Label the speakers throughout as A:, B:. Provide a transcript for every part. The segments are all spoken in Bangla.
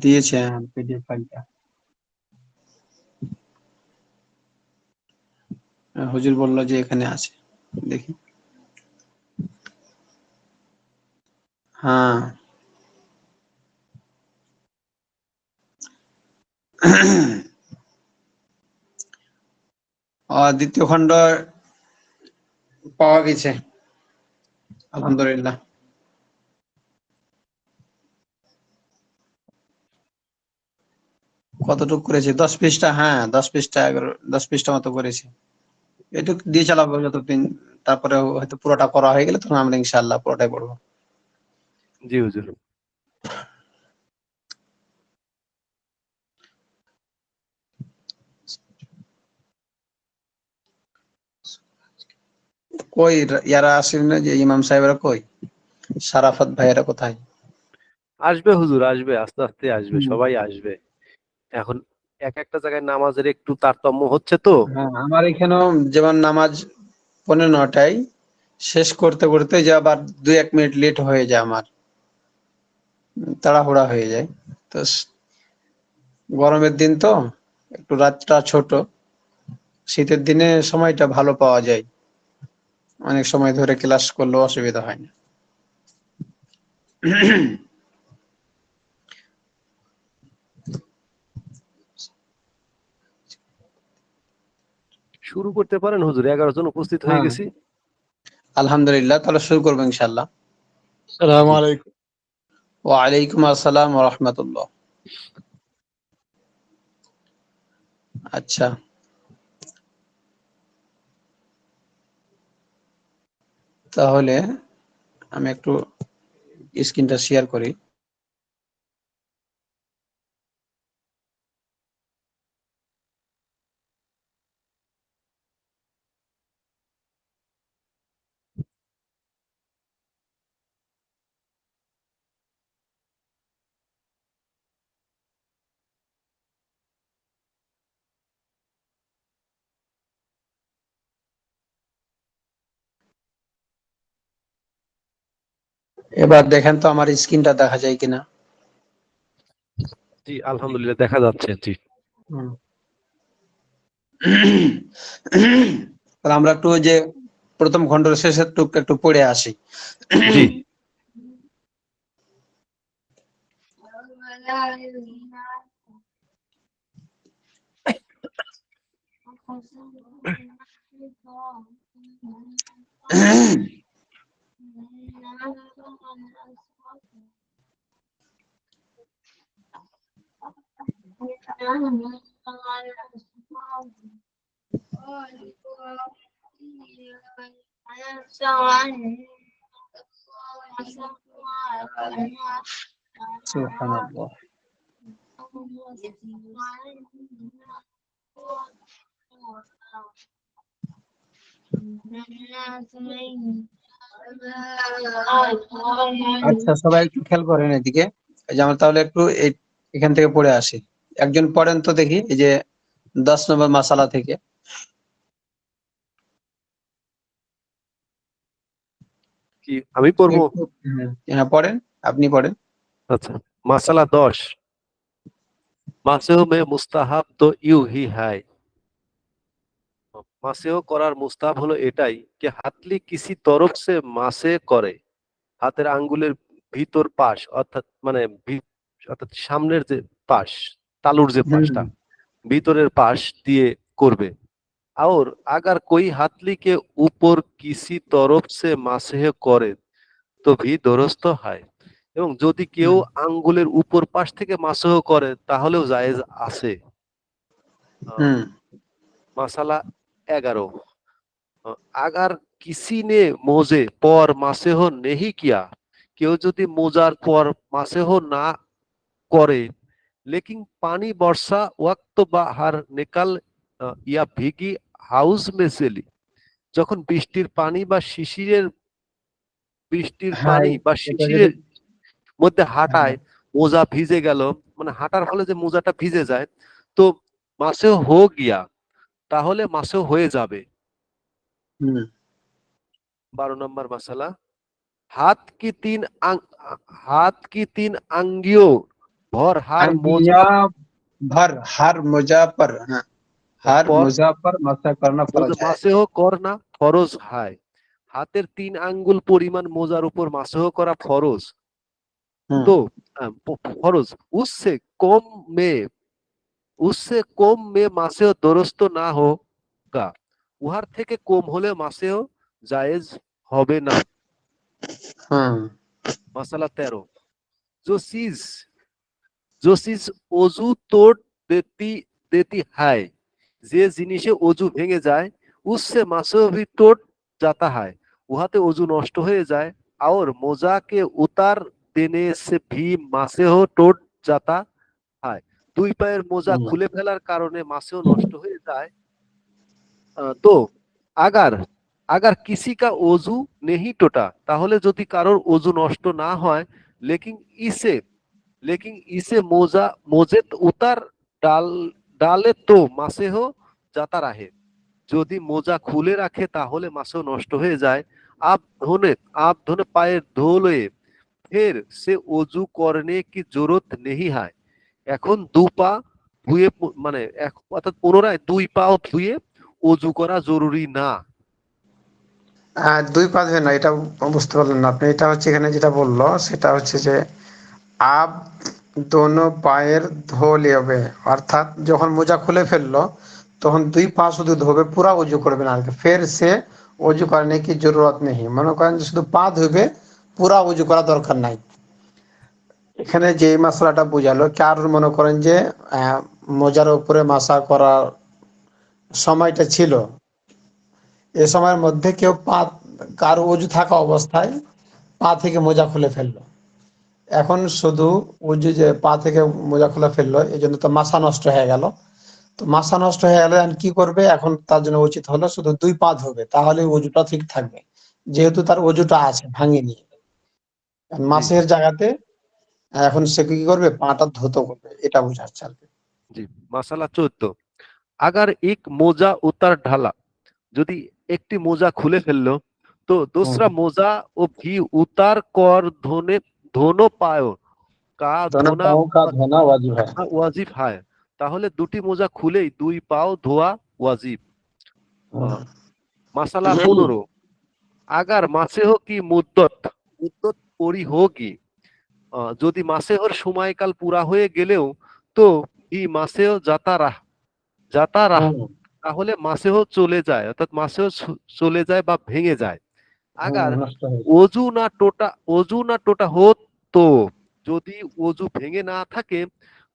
A: দিয়েছে পিডিএফ ফাইলটা। হুজুর বলল যে এখানে আছে, দেখি। হ্যাঁ। দ্বিতীয় খণ্ড পাওয়া গেছে, আলহামদুলিল্লাহ। কতটুকু করেছি? 10 পৃষ্ঠা। হ্যাঁ, 10 পৃষ্ঠা, 10 পৃষ্ঠা মতো করেছি। এটুকু দিয়ে চালাবো যতদিন, তারপরে হয়তো পুরোটা করা হয়ে গেলে তখন আমরা ইনশাআল্লাহ পুরোটাই পড়বো।
B: জি হুজুর।
A: কই ইয়ারা আসেন না, যে ইমাম সাহেবরা কই? সারাফাত ভাইয়েরা কোথায়?
B: আসবে হুজুর, আসবে, আস্তে আস্তে আসবে, সবাই আসবে। এখন এক একটা জায়গায় নামাজের একটু তারতম্য হচ্ছে তো।
A: হ্যাঁ, আমার এখানেও যেমন নামাজ 9:15টায়, শেষ করতে করতে যে আবার 2-1 মিনিট লেট হয়ে যায়, আমার তাড়াহুড়া হয়ে যায়। তো গরমের দিন তো, একটু রাতটা ছোট, শীতের দিনে সময়টা ভালো পাওয়া যায়, অনেক সময় ধরে ক্লাস করলেও অসুবিধা হয় না।
B: শুরু করতে পারেন হুজুর, 11 জন উপস্থিত হয়ে
A: হ্যাঁ,
B: গেছি।
A: আলহামদুলিল্লাহ, তাহলে শুরু করবো ইনশাআল্লাহ।
C: আসসালামু আলাইকুম।
A: ওয়ালাইকুম আসসালাম ওয়া রাহমাতুল্লাহ। আচ্ছা, তাহলে আমি একটু স্ক্রিনটা শেয়ার করি। এবার দেখেন তো আমার স্ক্রিনটা দেখা যায় কিনা।
B: জি আলহামদুলিল্লাহ, দেখা যাচ্ছে। জি
A: তাহলে আমরা একটু ওই যে প্রথম খণ্ডের শেষের টুকটা একটু পড়ে আসি।
B: জি।
A: সুবহানাল্লাহ। আচ্ছা, সবাই একটু খেয়াল করেন এদিকে। এই যে আমরা তাহলে একটু এখান থেকে পড়ে আসি। একজন পড়েন তো দেখি, এই যে 10 নম্বর মাসালা থেকে।
B: কি আমি পড়বো?
A: হ্যাঁ, পড়েন, আপনি পড়েন।
B: আচ্ছা, মাসালা 10। মাসেহ মে মুস্তাহাব তো ইউ হি হায়। মাসেহ করার মুস্তাহাব হলো এটাই যে হাতলি কিসি তরফ সে মাসে করে, হাতের আঙ্গুলের ভিতর পাশ, অর্থাৎ মানে অর্থাৎ সামনের যে পাশ, তালুর যে পাশটা, ভিতরের পাশ দিয়ে করবে। और अगर कोई हाथली के ऊपर किसी तरफ से मासेह করে তো ভি দুরস্ত হয়। এবং যদি কেউ আঙ্গুলের উপর পাশ থেকে মাসহ করে তাহলেও জায়েজ আছে। মাসালা 11। अगर किसी ने मोजे पर मासेह नहीं किया, কেউ যদি মোজার পর মাসেহ না করে, लेकिन पानी बरसा वक्त बाहर निकल या भीगी हाउस में से ली, যখন বৃষ্টির পানি বা বৃষ্টির
A: হ্যাঁ,
B: পানি বা
A: এটা যদি
B: শিশিরের মধ্যে হাঁটায়, মোজা ভিজে গেল, মানে হাঁটার ফলে যে মোজাটা ভিজে যায়, তো মাসেও হো গিয়া, তাহলে মাসেও হয়ে যাবে। 12 নম্বর মাসালা, हाथ की तीन अंगियों भर हर मोजा
A: अंगिया भर हर मोजा पर, हाँ, हर
B: पर
A: मोजा पर मसा करना
B: মোজা
A: फर्ज है।
B: মাসেহ কর না ফরজ হয়। হাতের 3 আঙ্গুল পরিমাণ মোজার উপর মাসেহ করা ফরজ। তো
A: हम्म।
B: ফরজ উসসে কম মে उससे कम में मासेह दुरुस्त ना होगा। উহার থেকে কম হলে মাসেহ জায়েজ হবে না।
A: हम्म।
B: মাসালা 13, जो चीज जो चीज অজু তোড় দেती देती है, যে জিনিসে অজু ভেঙে যায়, उससे मासेह भी टूट जाता है, উহাতে অজু নষ্ট হয়ে যায়। और मोजा के उतार देने से भी मासेह टूट जाता है, 2 পায়ের মোজা
A: हम्म।
B: খুলে ফেলার কারণে মাসেও নষ্ট হয়ে যায়। তো আগার আগার কিসি কা অজু নেহি টোটা, তাহলে যদি কারোর অজু নষ্ট না হয়, লেকিন ইসে মোজা মোজেত উতার ডাল ডালে তো মাসেহ জাতা রাহে, যদি মোজা খুলে রাখে তাহলে মাসেও নষ্ট হয়ে যায়। আপ ধোনে आप धोने পায়ের ধোলে ফের সে অজু করনে কি জরুরত নেহি হয়, এখন পা ধুয়ে মানে অর্থাৎ পুনরায় 2 পাও ধুয়ে অজু করা জরুরি না।
A: দুই পা ধুয়ে না, এটা বুঝতে পারলেন না আপনি। এটা হচ্ছে এখানে যেটা বললো সেটা হচ্ছে যে আপ দোনো পায়ের ধো লিবে, অর্থাৎ যখন মোজা খুলে ফেললো তখন 2 পা শুধু ধোবে, পুরা অজু করবে না। ফের সে অজু করনে কি জরুরত নেই, মনে করেন যে শুধু পা ধুবে, পুরা অজু করা দরকার নাই। এখানে যে মশলাটা বোঝালো, কার মনে করেন যে মোজার উপরে মাসা করার সময়টা ছিল, এ সময়ের মধ্যে কেউ পা, কার অজু থাকা অবস্থায় পা থেকে মোজা খুলে ফেললো, এখন শুধু অজু যে পা থেকে মোজা খুলে ফেললো, এই জন্য তো মাসা নষ্ট হয়ে গেল। তো মাসা নষ্ট হয়ে গেলে এখন কি করবে, এখন তার জন্য উচিত হলো শুধু 2 পা ধোবে, তাহলে অজুটা ঠিক থাকবে, যেহেতু তার অজুটা আছে, ভাঙেনি।
B: জি
A: মাসের জায়গাতে এখন সে কি করবে, পাটা ধুতো করবে, এটা বোঝাচ্ছে আর কি।
B: জি। মাসালা 14, আগার এক মোজা উতার ঢালা, যদি একটি মোজা খুলে ফেললো, তো
A: হুম।
B: दूसरा মোজা ও ভি উতার কর ধোনে ধোনো পায় কা
A: दोनों
B: ধোনা
A: पाँव का धोना वाजिब है।
B: ওয়াজিব হয়, তাহলে 2টি মোজা খুলেই 2 পাও ধোয়া ওয়াজিব। আহ, মাসালা 15, আগার মাসেহ কি মুদ্দত মুদ্দত পরি হোগি, যদি মাসেহর সময়কাল পুরা হয়ে গেলেও তো ই মাসেহ যাতা রাহ,
A: हम्म।
B: তাহলে মাসেহ চলে যায়, অর্থাৎ মাসেহ চলে যায় বা ভেঙে যায়। আগার
A: नष्ट हो जाए।
B: অজু না টোটা হোত, তো যদি অজু ভেঙে না থাকে,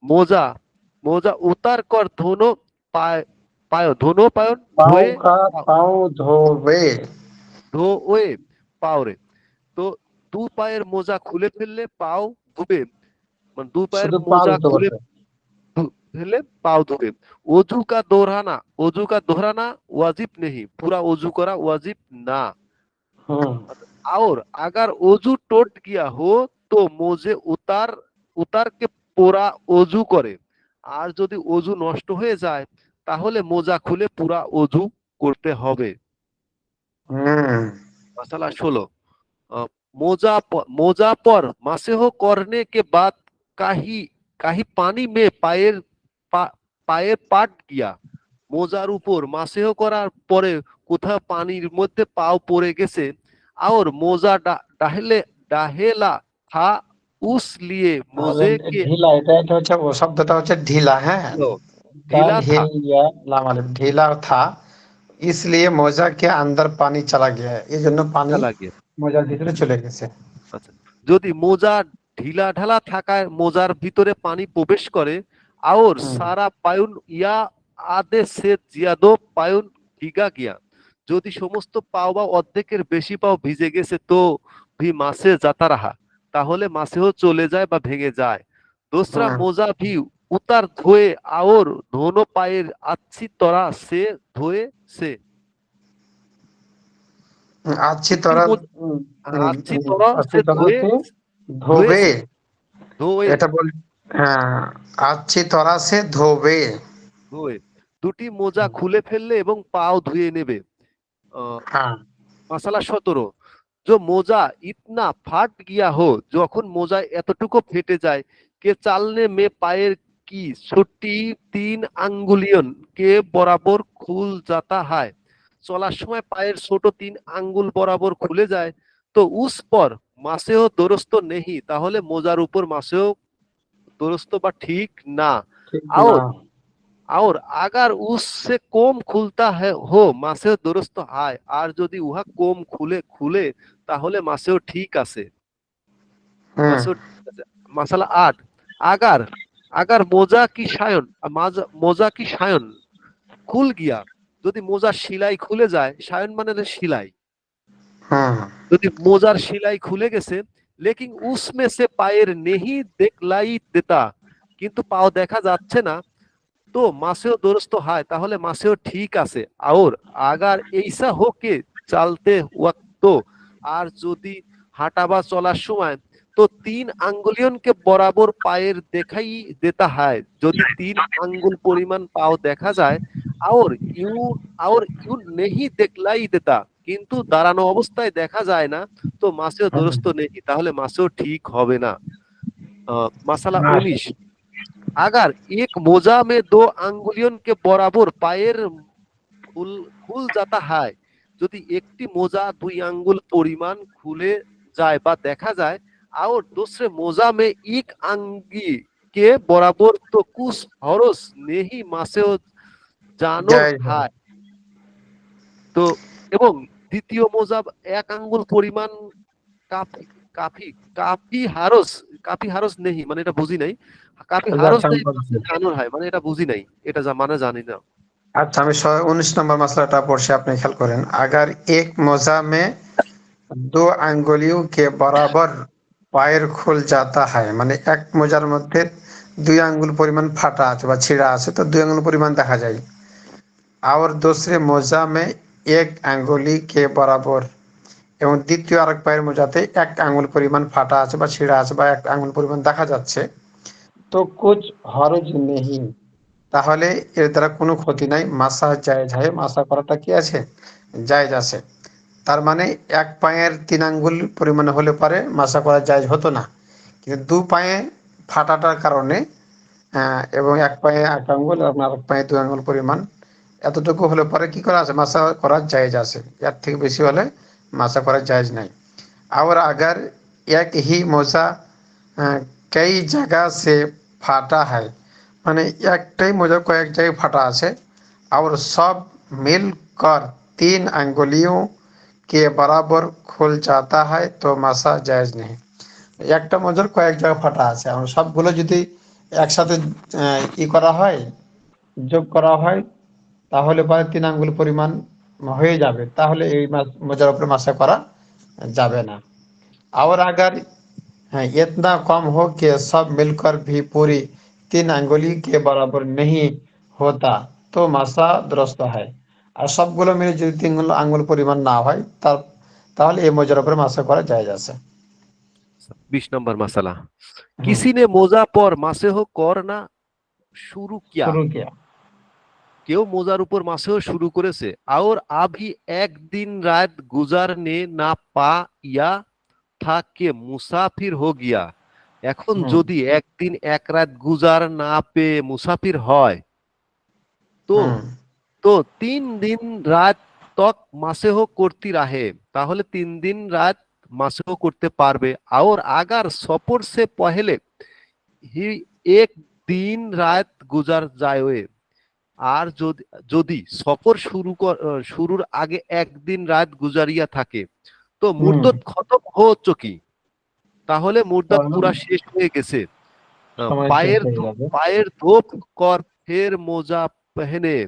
B: মোজা মোজা উতার কর ধোনো পায় ধোনো পায়ন
A: पाँव
B: ধোয়ে
A: का पाँव धोवे।
B: ধোয়ে পাওরে। তো 2 পায়ের মোজা খুলে ফেললে পাও ধুবে, মানে 2 পায়ের
A: শুধু পা
B: মোজা
A: ধুতে
B: খুলে
A: বলছে।
B: ফেললে পাও ধুবে। অজু কা দোহরানা ওয়াজিব নেহি, পুরা অজু করা ওয়াজিব না।
A: हम्म।
B: और अगर অজু टूट गया हो तो মোজে উতার কে পুরা অজু করে, আর যদি অজু নষ্ট হয়ে যায় তাহলে মোজা খুলে পুরা অজু করতে হবে।
A: हम्म।
B: মাসালা 16, मोजा पर मसह करने के बाद काही काही पानी में পায়ের পাট গিয়া, মোজার উপর মাসেহ করার পরে কোথাও পানির মধ্যে পাও পড়ে গেছে, और মোজা ডাহেলে ডাহেলা থা উস লিয়ে
A: আরে
B: মোজে কে
A: ঢিলা, এটা হচ্ছে ও শব্দটা হচ্ছে ঢিলা, হ্যাঁ।
B: ঢিলা থা,
A: ढील या लाम अलिफ, ढीला था इसलिए मोजा के अंदर पानी चला गया है, এই জন্য পানি
B: লাগে।
A: মোজার ভিতরে চলে গেছে।
B: আচ্ছা, যদি মোজা ঢিলা ঢালা থাকায় মোজার ভিতরে পানি প্রবেশ করে, और
A: হুম।
B: সারা পায়ুন ইয়া আদে সে জিয়াদো পায়ুন ভিগা গিয়া, যদি সমস্ত পাও বা অর্ধেকের বেশি পাও ভিজে গেছে, তো ভি মাসে যাতা রাহা, তাহলে মাসেও চলে যায় বা ভেঙে যায়। दूसरा
A: হুম।
B: मोजा भी उतार धोए और दोनों पायर अच्छी तरह से धोए से,
A: अच्छी
B: দুটি
A: तरह,
B: अच्छी तरह
A: अच्छी
B: से
A: तरह
B: धोए
A: से
B: धोए
A: धोबे,
B: से ধোয়ে
A: এটা বল। হ্যাঁ, अच्छी तरह से धोबे।
B: ধোয়ে, দুটি মোজা খুলে ফেললে এবং পাও ধুয়ে নেবে। আহ,
A: হ্যাঁ।
B: মাসালা 17, जो मोजा इतना फाट गया हो, যখন মোজা এতটুকু ফেটে যায় के चालने में पैर की छोटी 3 अंगुलियों के बराबर खुल जाता है। চলার সময় পায়ের ছোট 3 আঙ্গুল বরাবর খুলে যায়, তো উস পর মাসেও দরস্ত নেহি, তাহলে মোজার উপর মাসেও दुरुस्त বা ঠিক না।
A: ঠিক না।
B: और और अगर उससे कम खुलता है हो মাসেও दुरुस्त হয়, আর যদি উহা কম খুলে খুলে তাহলে মাসেও ঠিক আছে।
A: হুম।
B: মাসেও ঠিক আছে। মাসালা 8, अगर अगर मोजा की शायन मोजा की शायन खुल गया, যদি মোজার সেলাই খুলে যায়, শায়ন মানে হলো সেলাই,
A: হুম।
B: যদি মোজার সেলাই খুলে গেছে, লেকিন উসমে সে পায়ের নেহি দেখলাই দেতা, কিন্তু পাও দেখা যাচ্ছে না, তো মাসেও दुरुस्त হয়, তাহলে মাসেও ঠিক আছে। और अगर ऐसा हो के चलते वक्त, আর যদি হাঁটা বা চলার সময় তো 3 আঙ্গুলিयों के बराबर পায়ের দেখাই দেতা হয়, যদি 3 আঙ্গুল পরিমাণ পাও দেখা যায়, और यूं और यूं नहीं দেখলাই দেতা, কিন্তু দাঁড়ানো অবস্থায় দেখা যায় না, তো মাসেও दुरुस्त নেই, তাহলে মাসেও ঠিক হবে না। মাসালা 19, अगर एक मोजा में 2 अंगुलियों के बराबर पायर खुल खुल जाता है, যদি একটি মোজা 2 আঙ্গুল পরিমাণ খুলে যায় বা দেখা যায়, और दूसरे मोजा में 1 अंगी के बराबर, तो कुछ हरस नहीं मासेও জানোর
A: জয়
B: হয়। তো এবং দ্বিতীয় মোজা 1 আঙ্গুল পরিমাণ কাফি কাফি কাফি হারস কাফি হারস নেই, মানে এটা বুঝি নাই। কাফি হারস নেই মাসে জানুর হয়, মানে এটা বুঝি নাই, এটা মানে জানি না।
A: আচ্ছা, আমি 19 নম্বর মশলাটা পড়ছি, আপনি খেয়াল করেন। আগার এক মোজা মে দো আঙ্গুলিयों के बराबर পায়ের খুল जाता है, মানে এক মোজার মধ্যে 2 আঙ্গুল পরিমাণ ফাটা আছে বা ছিঁড়া আছে, তো 2 আঙ্গুল পরিমাণ দেখা যায়। আর दूसरे মোজা মে এক আঙ্গুলি কে বরাবর, এবং দ্বিতীয় আরেক পায়ের মোজাতে 1 আঙ্গুল পরিমাণ ফাটা আছে বা ছিঁড়া আছে বা 1 আঙ্গুল পরিমাণ দেখা যাচ্ছে, তো কুছ হরজ নেহি, তাহলে এর দ্বারা কোনো ক্ষতি নাই, মাসা জায়েজ হয়, মাসা করাটা কি আছে, জায়েজ আছে। তার মানে 1 পায়ের 3 আঙ্গুল পরিমাণ হলে পারে মাসা করা জায়েজ হতো না, কিন্তু 2 পায়ে ফাটাটার কারণে এবং 1 পায়ে 1 আঙ্গুল এবং আরেক পায়ে 2 আঙ্গুল পরিমাণ এতটুকু হলে পরে কি করা আছে, মাসা করা জায়েজ আছে। এর থেকে বেশি হলে মাসা করা জায়েজ নাই। और अगर एक ही मोजा कई जगह से फाटा है, মানে একটাই মোজা কয়েক জায়গায় ফাটা আছে, और सब मिलकर 3 अंगुलियों के बराबर खुल जाता है, तो মাসা জায়েজ নেই। একটা মোজার কয়েক জায়গায় ফাটা আছে, এবং সবগুলো যদি একসাথে করা হয়, যোগ করা হয়, তাহলে পরে 3 আঙ্গুল পরিমাণ হয়ে যাবে, তাহলে এই মোজার উপরে মাসা করা যাবে না। और अगर इतना कम हो कि सब मिलकर भी पूरी 3 अंगुली के बराबर नहीं होता, तो মাসা दुरुस्त है। আর সবগুলো মিলে যদি 3 আঙ্গুল পরিমাণ না হয়, তাহলে এই মোজার উপরে মাসা করা জায়েজ আছে।
B: 20 नंबर मसला,
A: হুম।
B: किसी ने मोजा पर मासेह करना शुरू किया,
A: শুরু কিয়া।
B: কেউ মোজার উপর মাসেও শুরু করেছে, और अभी एक दिन रात गुजारने ना पाया था कि मुसाफिर हो गया, এখন
A: হুম।
B: যদি একদিন এক রাত গুজার না পেয়ে মুসাফির হয়, তো
A: হুম।
B: তো 3 दिन রাত তক মাসেহ করতে রাহে, তাহলে 3 दिन রাত মাসেহ করতে পারবে। और अगर सफर से पहले ही एक दिन রাত গুজার যায়, আর যদি যদি সফর শুরুর আগে একদিন রাত গুজারিয়া থাকে, তো
A: হুম।
B: মুদ্দত খতম হো চকি, তাহলে মুদ্দত
A: তাহলে
B: পুরা শেষ হয়ে গেছে।
A: সময় শেষ
B: পায়ের
A: হয়ে যাবে।
B: পায়ের ধোপ কর ফের মোজা পেহেনে,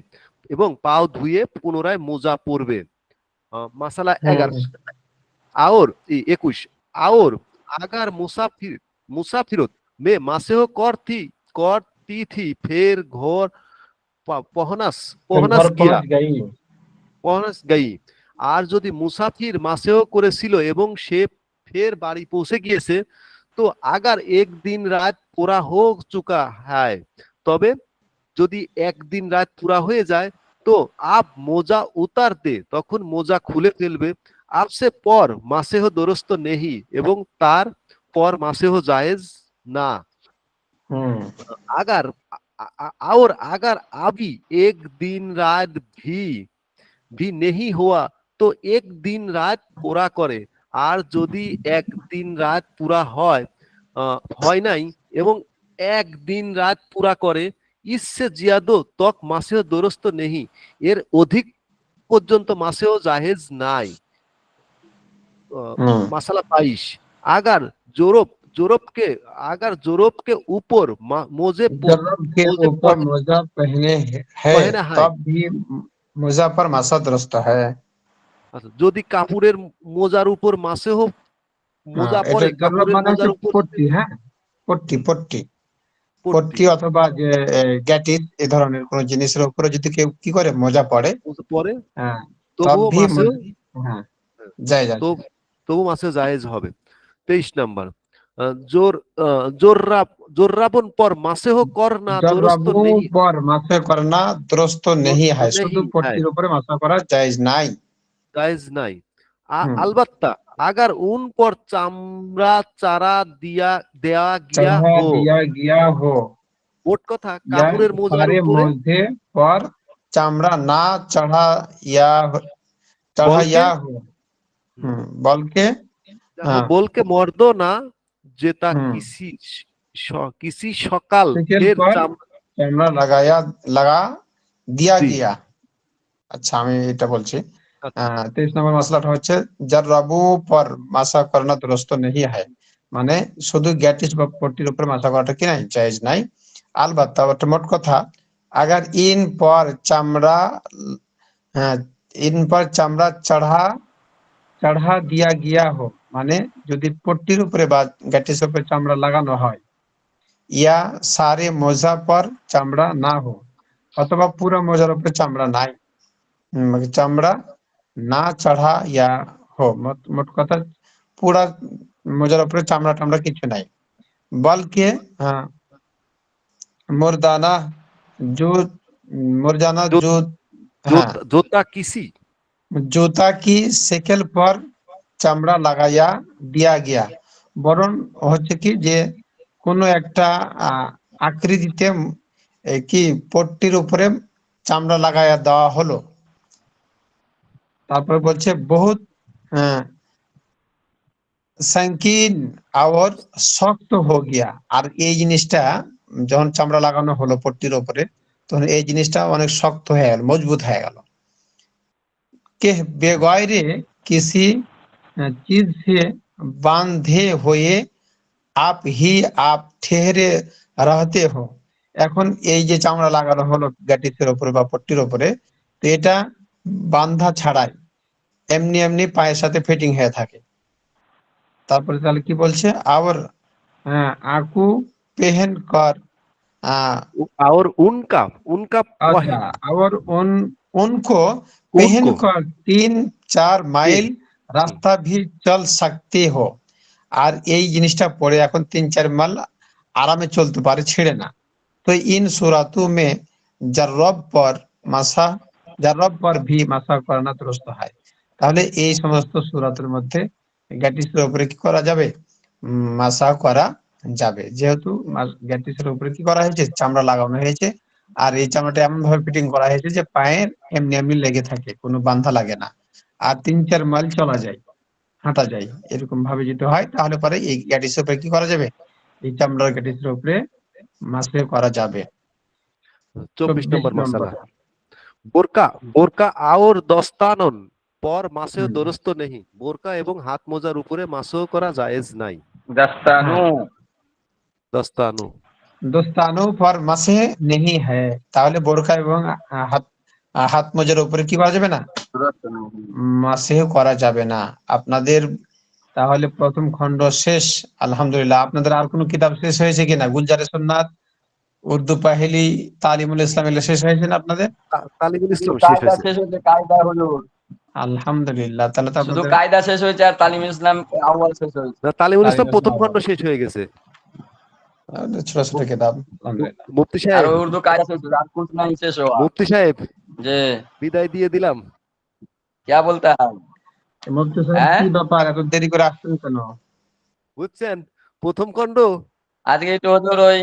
B: এবং পাও ধুয়ে পুনরায় মোজা পরবে। মাসালা
A: হুম।
B: 11, और 21, और अगर मुसाफिरत में मासेह करती थी फिर घर पहनस
A: ঘর
B: पहनस
A: পৌঁছ
B: गया
A: গাই।
B: পহনাস গাই, আর যদি মুসাফির মাসেও করেছিল এবং সে ফের বাড়ি পৌঁছে গিয়েছে, তো আগার একদিন রাত পুরা হো চুকা হয়, তবে যদি একদিন রাত পুরা হয়ে যায়, তো আপ মোজা উতার দে, তখন মোজা খুলে ফেলবে। আপসে পর মাসেহ দরস্ত নেহি, এবং তার পর মাসেহ জায়েজ না। अगर और अगर अभी एक दिन रात भी नहीं हुआ তো এক দিন রাত পুরা করে, আর যদি এক দিন রাত পুরা হয় নাই এবং এক দিন রাত পুরা করে, ইসসে জিয়াদো তক মাসেও দুরস্ত নেহি, এর অধিক পর্যন্ত মাসেও জাহেজ নাই। মাসালা 22, अगर जोरब जोरब के ऊपर मोजे
A: जरूरत के ऊपर मोजा पहने है
B: पहना है,
A: तब भी मोजा पर मासा दुरुस्त है।
B: আচ্ছা, যদি কাপড়ের মোজার উপর মাসেও মোজা
A: এটা
B: পরে,
A: জরুরত
B: কাপড়ের
A: মানে হচ্ছে
B: মোজার উপর
A: পট্টি, হ্যাঁ পট্টি পট্টি
B: পট্টি
A: পট্টি অথবা যে গ্যাটিস এই ধরনের কোন জিনিসের উপরে যদি কেউ কি করে মোজা পড়ে,
B: পরে
A: হ্যাঁ
B: তবুও
A: তবে
B: মাসেও
A: হ্যাঁ জায়েজ আছে।
B: তবু মাসে জায়েজ হবে। 23 নাম্বার, জোর জোররাব জোররাবন পর মাসেহ করনা দুরস্ত
A: জররাবু
B: নেহি,
A: पर मासे करना दुरुस्त नहीं है, শুধু
B: नहीं है,
A: পট্টির উপরে মাসা করা জায়েজ নাই।
B: जायज नहीं।
A: হুম,
B: अलबत्ता अगर उन पर चामड़ा चारा দেয়া গিয়া
A: चढ़ा
B: हो,
A: दिया गया हो
B: মোট কথা
A: या
B: কাপড়ের মোজার
A: सारे
B: উপরে
A: मोजे पर चामड़ा ना चढ़ा या
B: বলকে
A: चढ़ाया हो, बल्कि हाँ
B: বলকে মর্দ না, যেটা
A: हम्म
B: কিসি সকাল
A: सिकल
B: ফের
A: पर चामड़ा लगा दिया
B: জি,
A: गया। আচ্ছা আমি এটা বলছি।
B: আচ্ছা
A: 23 নম্বর মশলাটা হচ্ছে জররাবু পর মাসা করনা দুরুস্ত নেহি হয়, মানে শুধু গ্যাটিস বা পট্টির উপরে মাসা করাটা কি নাই, জায়েজ নাই। আলবাত্তা ওটা মোট কথা, अगर इन पर चामड़ा, হ্যাঁ इन पर चामड़ा चढ़ा दिया गया हो, মানে যদি পট্টির উপরে বা গ্যাটিসের উপরে চামড়া লাগানো হয়, ইয়া সারে মোজা পর চামড়া না हो, অথবা পুরো মোজার উপরে চামড়া নাই, চামড়া না চড়া ইয়া हो, মোট কথা পুরা মোজার উপরে চামড়া টামড়া কিছু নাই। বলকে মুরদানা জুত মুরজানা জুত, হ্যাঁ
B: জোতা কিসি
A: জুতা কি সেকেল পর চামড়া লাগাইয়া দিয়া গিয়া, বরং হচ্ছে কি যে কোনো একটা আকৃতিতে কি পট্টির উপরে চামড়া লাগাইয়া দেওয়া হলো। তারপর বলছে বহুত संकीन और শক্ত हो गया, আর এই জিনিসটা যখন চামড়া লাগানো হলো পট্টির উপরে, তখন এই জিনিসটা অনেক শক্ত হয়ে গেল, মজবুত হয়ে গেল। কে বেগয়রে किसी चीज से बांधे हुए आप ही आप ठहरे रहते हो। এখন এই যে চামড়া লাগানো হলো গ্যাটিসের উপরে বা পট্টির উপরে, তো এটা বান্ধা ছাড়াই এমনি এমনি পায়ের সাথে ফিটিং হয়ে থাকে। তারপরে তাহলে কি বলছে, আর আকু পেহেন কর,
B: और उनका उनका
A: अच्छा और उनको पहन
B: उनको
A: कर 3-4 মাইল রাস্তা भी चल सकते हो। আর এই জিনিসটা পরে এখন 3-4 মাইল আরামে চলতে পারে, ছেড়ে না। तो इन सूरतों में जर्रब पर মাসা जर्रब पर भी মাসা करना दुरुस्त है। তাহলে এই সমস্ত সূরাতের মধ্যে গ্যাটিসের উপরে কি করা যাবে, মাসা করা যাবে, যেহেতু গ্যাটিসের উপরে কি করা হয়েছে, চামড়া লাগানো হয়েছে, আর এই চামড়াটা এমন ভাবে ফিটিং করা হয়েছে যে পায়ের এমনি এমনি লেগে থাকে, কোনো বান্ধা লাগে না, আর 3-4 মাইল চলা যায়, হাঁটা যায়। এরকম ভাবে যদি হয় তাহলে পরে এই গ্যাটিসের উপরে কি করা যাবে, এই চামড়ার গ্যাটিসের উপরে মাসে করা যাবে।
B: 24
A: 24
B: নম্বর
A: নম্বর
B: মশালা, বোরকা বোরকা আর দস্তানন পর মাসেও দুরস্ত নেহি, বোরকা এবং হাত মোজার উপরে মাসেও করা জায়েজ নাই।
C: दस्तानू
B: দস্তানু
A: দোস্তানো পর মাসে নেহি হ্যায়, তাহলে বোরখা এবং হাত হাত মোজার উপরে কি করা যাবে না, মাসে করা যাবে না। আপনাদের তাহলে প্রথম খণ্ড শেষ, আলহামদুলিল্লাহ। আপনাদের আর কোনো কিতাব শেষ হয়েছে কিনা, গুলজারে সুন্নাত, উর্দু পাহেলি, তালিমুল ইসলাম এগুলো শেষ হয়েছে না আপনাদের?
B: তালিমুল
C: শুধু
B: ইসলাম শেষ
C: কায়দা
B: হয়েছে।
C: শেষ হয়েছে, কায়দা হলো
A: আলহামদুলিল্লাহ, তাহলে তো
C: শুধু
A: আপনাদের
C: কায়দা শেষ হয়েছে, আর তালিম ইসলাম আউয়াল শেষ হয়েছে।
B: না, তালিমুল ইসলাম
A: তালিমুল
B: প্রথম
A: ইসলাম
B: খণ্ড শেষ হয়ে গেছে।
A: ছোট ছোট কিতাব, আলহামদুলিল্লাহ।
B: মুফতি
C: আর
B: সাহেব,
C: ওই উর্দু কায়দা শেষ হয়েছে, আর कुछ नहीं শেষ हुआ।
B: মুফতি সাহেব
C: যে
B: বিদায় দিয়ে দিলাম।
C: क्या बोलता है?
A: মুফতি সাহেব
C: হ্যাঁ,
A: কি ব্যাপার, এত দেরি করে আসছেন কেন?
B: বুঝছেন, প্রথম খণ্ড
C: আজকে একটু হুজুর ওই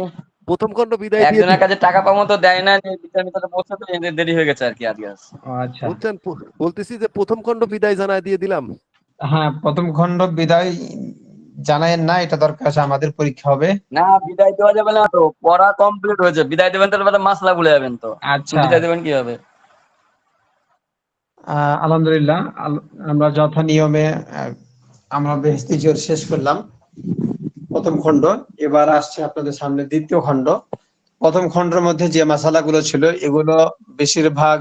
B: প্রথম খণ্ড বিদায় দিয়ে
C: একজনের কাছে টাকা পাবো তো দেয় না, বিচার ভিতরে পৌঁছাতে এদের দেরি হয়ে গেছে আর কি আজকে।
A: আচ্ছা,
B: বুঝছেন, বলতেছি যে প্রথম খণ্ড বিদায় জানায় দিয়ে দিলাম।
A: হ্যাঁ, প্রথম খণ্ড বিদায় জানায়েন না, এটা দরকার আছে, আমাদের পরীক্ষা হবে।
C: না বিদায় দেওয়া যাবে না তো, পড়া কমপ্লিট হয়েছে, বিদায় দেবেন তাহলে মাসলা ভুলে যাবেন তো।
A: আচ্ছা,
C: বিদায় দেবেন কিভাবে?
A: আলহামদুলিল্লাহ, আমরা যথা নিয়মে আমরা বেহেশতি জোর শেষ করলাম প্রথম খণ্ড। এবার আসছে আপনাদের সামনে দ্বিতীয় খণ্ড। প্রথম খণ্ডের মধ্যে যে মাসালাগুলো ছিল এগুলো বেশিরভাগ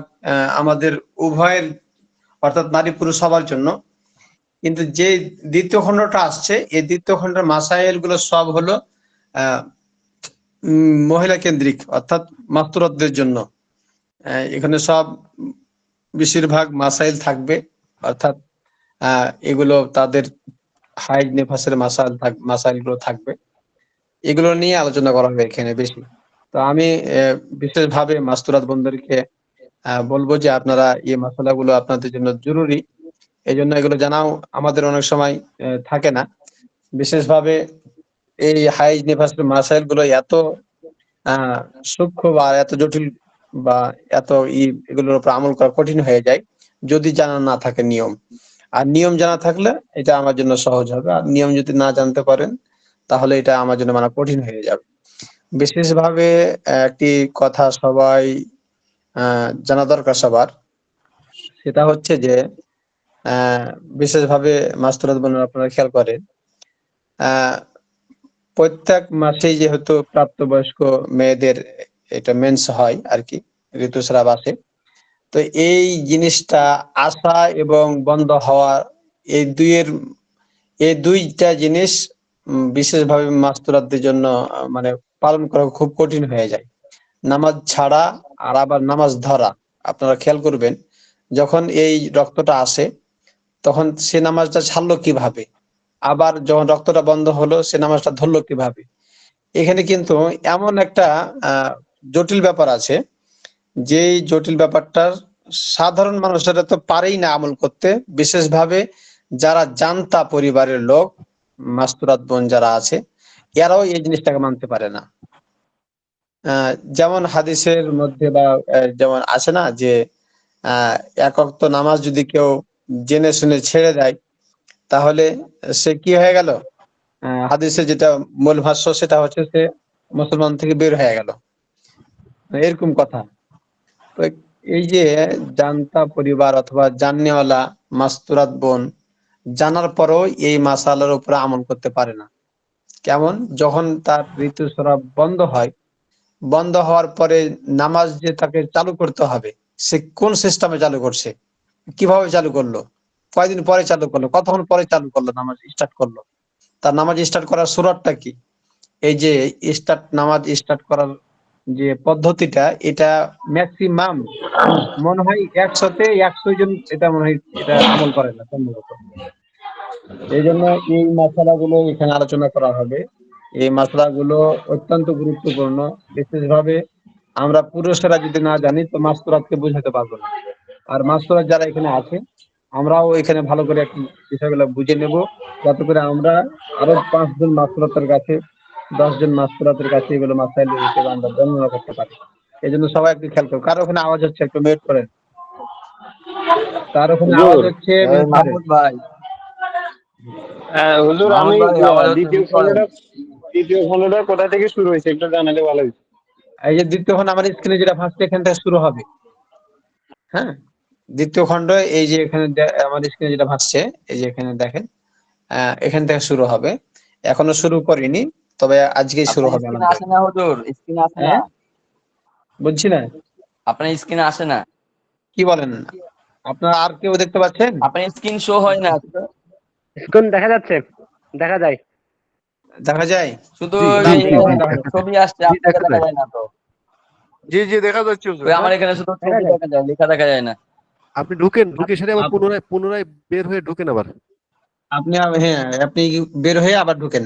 A: আমাদের উভয়ের, অর্থাৎ নারী পুরুষ সবার জন্য। কিন্তু যে দ্বিতীয় খণ্ডটা আসছে, এই দ্বিতীয় খণ্ডের মাসাইল গুলো সব হলো আহ মহিলা কেন্দ্রিক, অর্থাৎ মাস্তুরাতদের জন্য। এখানে সব বেশিরভাগ মাসাইল থাকবে, অর্থাৎ এগুলো তাদের হাইজ নেফাসের মাসাইল গুলো থাকবে, এগুলো নিয়ে আলোচনা করা হবে এখানে বেশি। তো আমি বিশেষভাবে মাস্তুরাত বন্ধুদেরকে বলবো যে আপনারা এই মশলাগুলো আপনাদের জন্য জরুরি, এই জন্য এগুলো জানাও আমাদের অনেক সময় থাকে না। বিশেষভাবে এই হাইজ নেফাসের মাসাইল গুলো এত সূক্ষ্ম বা এত জটিল বা এত এগুলোর উপর আমল করা কঠিন হয়ে যায় যদি জানা না থাকে নিয়ম। আর নিয়ম জানা থাকলে এটা আমার জন্য সহজ হবে, আর নিয়ম যদি না জানতে পারেন তাহলে এটা আমার জন্য মানা কঠিন হয়ে যাবে। বিশেষভাবে একটি কথা সবাই জানা দরকার সবার, সেটা হচ্ছে যে বিশেষভাবে মাস্তুরাত বোনেরা আপনারা খেয়াল করেন, প্রত্যেক মাসেই যেহেতু প্রাপ্তবয়স্ক মেয়েদের এটা মেন্স হয় আর কি, ঋতুস্রাব আসে। তো এই জিনিসটা আসা এবং বন্ধ হওয়া, এই দুইটা জিনিস বিশেষভাবে মাস্তুরাতদের জন্য মানে পালন করা খুব কঠিন হয়ে যায়। নামাজ ছাড়া আর আবার নামাজ ধরা, আপনারা খেয়াল করবেন যখন এই রক্তটা আসে তখন সে নামাজটা ছাড়লো কিভাবে, আবার যখন রক্তটা বন্ধ হলো সে নামাজটা ধরলো কিভাবে। এখানে কিন্তু এমন একটা জটিল ব্যাপার আছে, যে জটিল ব্যাপারটা সাধারণ মানুষেরা তো পারেই না আমল করতে, বিশেষভাবে যারা জান্তা পরিবারের লোক, মাস্তুরাত বোন যারা আছে, এরাও এই জিনিসটাকে মানতে পারে না। যেমন হাদিসের মধ্যে বা যেমন আছে না যে এক ওয়াক্ত নামাজ যদি কেউ জেনে শুনে ছেড়ে দেয় তাহলে সে কি হয়ে গেল, হাদিসের যেটা মূল ভাষ্য সেটা হচ্ছে সে মুসলমান থেকে বের হয়ে গেল, এরকম কথা। তো এই যে জান্তা পরিবার অথবা জাননেওয়ালা মাস্তুরাত বোন জানার পরেও এই মাসালার উপরে আমল করতে পারে না। কেমন, যখন তার ঋতুস্রাব বন্ধ হয়, বন্ধ হওয়ার পরে নামাজ যে তাকে চালু করতে হবে, সে কোন সিস্টেমে চালু করছে, কিভাবে চালু করলো, কয়দিন পরে চালু করলো, কতক্ষণ পরে চালু করলো, নামাজ স্টার্ট করলো, তার নামাজ স্টার্ট করার সুরাতটা কি, এই যে নামাজ স্টার্ট করার যে পদ্ধতিটা, এটা ম্যাক্সিমাম মনে হয় 100 জন এটা মনে হয় এটা আমল করে না সম্ভবত। এই জন্য এই মশলাগুলো এখানে আলোচনা করা হবে। এই মশলাগুলো অত্যন্ত গুরুত্বপূর্ণ। বিশেষভাবে আমরা পুরুষেরা যদি না জানি তো মাস্তুরাতকে বুঝাতে পারবো না। আর মাস্তুরাত যারা এখানে আছে আমরাও এখানে ভালো করে একটু বিষয়গুলো বুঝে নেব, যাতে করে আমরা আরো 5 জন মাস্তুরাতের কাছে, 10 জন মাস্তুরাতের কাছে এগুলো মাসাইল হিসেবে আমরা বর্ণনা করতে পারি। এই জন্য সবাই একটু খেয়াল করো, কারো ওখানে আওয়াজ হচ্ছে একটু মিউট করেন, কারো ওখানে আওয়াজ
D: হুজুর,
A: হচ্ছে মিউট করেন।
C: মাহমুদ ভাই,
D: হুজুর আমি
C: মাহমুদ ভাই আওয়াজ হচ্ছে,
D: দ্বিতীয়
C: কি করেন?
D: খণ্ডটা কোথা থেকে শুরু হয়েছে একটু জানালে ভালো হতো।
A: এই যে দ্বিতীয় খণ্ড আমার স্ক্রিনে যেটা ভাসছে এখান থেকে শুরু হবে। হ্যাঁ, দ্বিতীয় খণ্ড এই যে এখানে আমার স্ক্রিনে যেটা ভাসছে, এই যে এখানে দেখেন, এখান থেকে শুরু হবে। এখনো শুরু করিনি, তবে আজকেই শুরু
C: আপনার
A: হবে
C: স্ক্রিনে
A: আমাদের।
C: আসে না হুজুর, স্ক্রিনে আসে না,
A: হ্যাঁ, বুঝছি না,
C: আপনার স্ক্রিনে আসে না,
A: কি বলেন, আপনারা আর কেউ দেখতে পাচ্ছেন?
C: আপনার স্ক্রিন শো হয় না,
D: স্ক্রিন দেখা যাচ্ছে, দেখা যায়।
A: দেখা যায়?
C: শুধু
B: জি
A: না,
B: জি জি
A: আমার
B: জি
A: এখানে দেখা
B: দেখা
A: যাচ্ছে।
C: ছবি আসছে,
B: জি
C: আপনাকে
B: দেখা
C: দেখা
B: যায়।
C: যায় না তো।
E: জি জি দেখা যাচ্ছে হুজুর।
C: ওই আমার এখানে শুধু ছবি দেখা যায়, লেখা দেখা যায় না।
B: আপনি ঢুকেন, ঢুকে সেটা আবার
A: আপ-
B: পুনরায় বের হয়ে ঢুকেন আবার।
A: হ্যাঁ, আপনি বের হয়ে আবার ঢুকেন।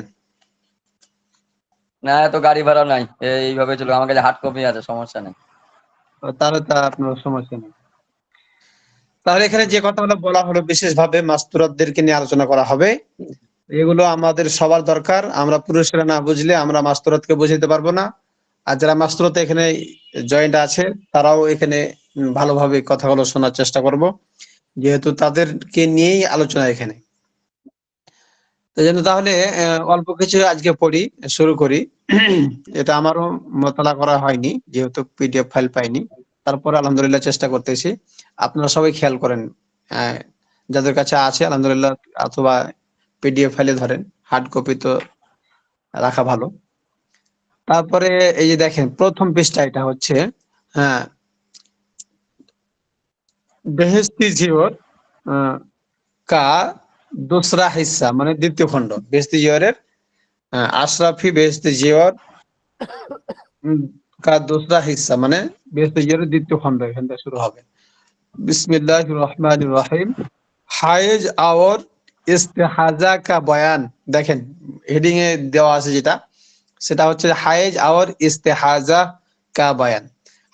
C: না এত গাড়ি ভাড়া নাই, এইভাবে চলবে, আমার কাছে হার্ড কপি আছে, সমস্যা নেই।
A: তাহলে তা আপনার সমস্যা নেই। তাহলে এখানে যে কথাগুলো বলা হলো বিশেষভাবে মাস্তুরাতদেরকে নিয়ে আলোচনা করা হবে। এগুলো আমাদের সবার দরকার। আমরা পুরুষরা না বুঝলে আমরা মাস্তুরাতকে বুঝাতে পারবো না, আর যারা মাস্তুরাতে এখানে জয়েন্ট আছে তারাও এখানে ভালোভাবে কথাগুলো শোনার চেষ্টা করব, যেহেতু তাদেরকে নিয়েই আলোচনা এখানে। এই জন্য তাহলে অল্প কিছু আজকে পড়ি, শুরু করি। এটা আমারও মোতালা করা হয়নি, যেহেতু পিডিএফ ফাইল পাইনি। তারপরে আলহামদুলিল্লাহ চেষ্টা করতেছি। আপনারা সবাই খেয়াল করেন, আহ, যাদের কাছে আছে আলহামদুলিল্লাহ, অথবা পিডিএফ ফাইলে ধরেন, হার্ড কপি তো রাখা ভালো। তারপরে এই যে দেখেন প্রথম পৃষ্ঠা, এটা হচ্ছে হ্যাঁ বেহেস্তি জিওর का दूसरा हिस्सा, মানে দ্বিতীয় খণ্ড। বেহেস্তি জিওরের আশরাফি বেহেস্তি জিওর का दूसरा हिस्सा, মানে বেহেস্তি জিওরের দ্বিতীয় খণ্ড এখান থেকে শুরু হবে। বিসমিল্লাহির রহমানির রহিম। হায়েজ और ইস্তেহাজা का बयान। দেখেন হেডিং এ দেওয়া আছে যেটা, সেটা হচ্ছে হায়েজ और ইস্তেহাজা का बयान।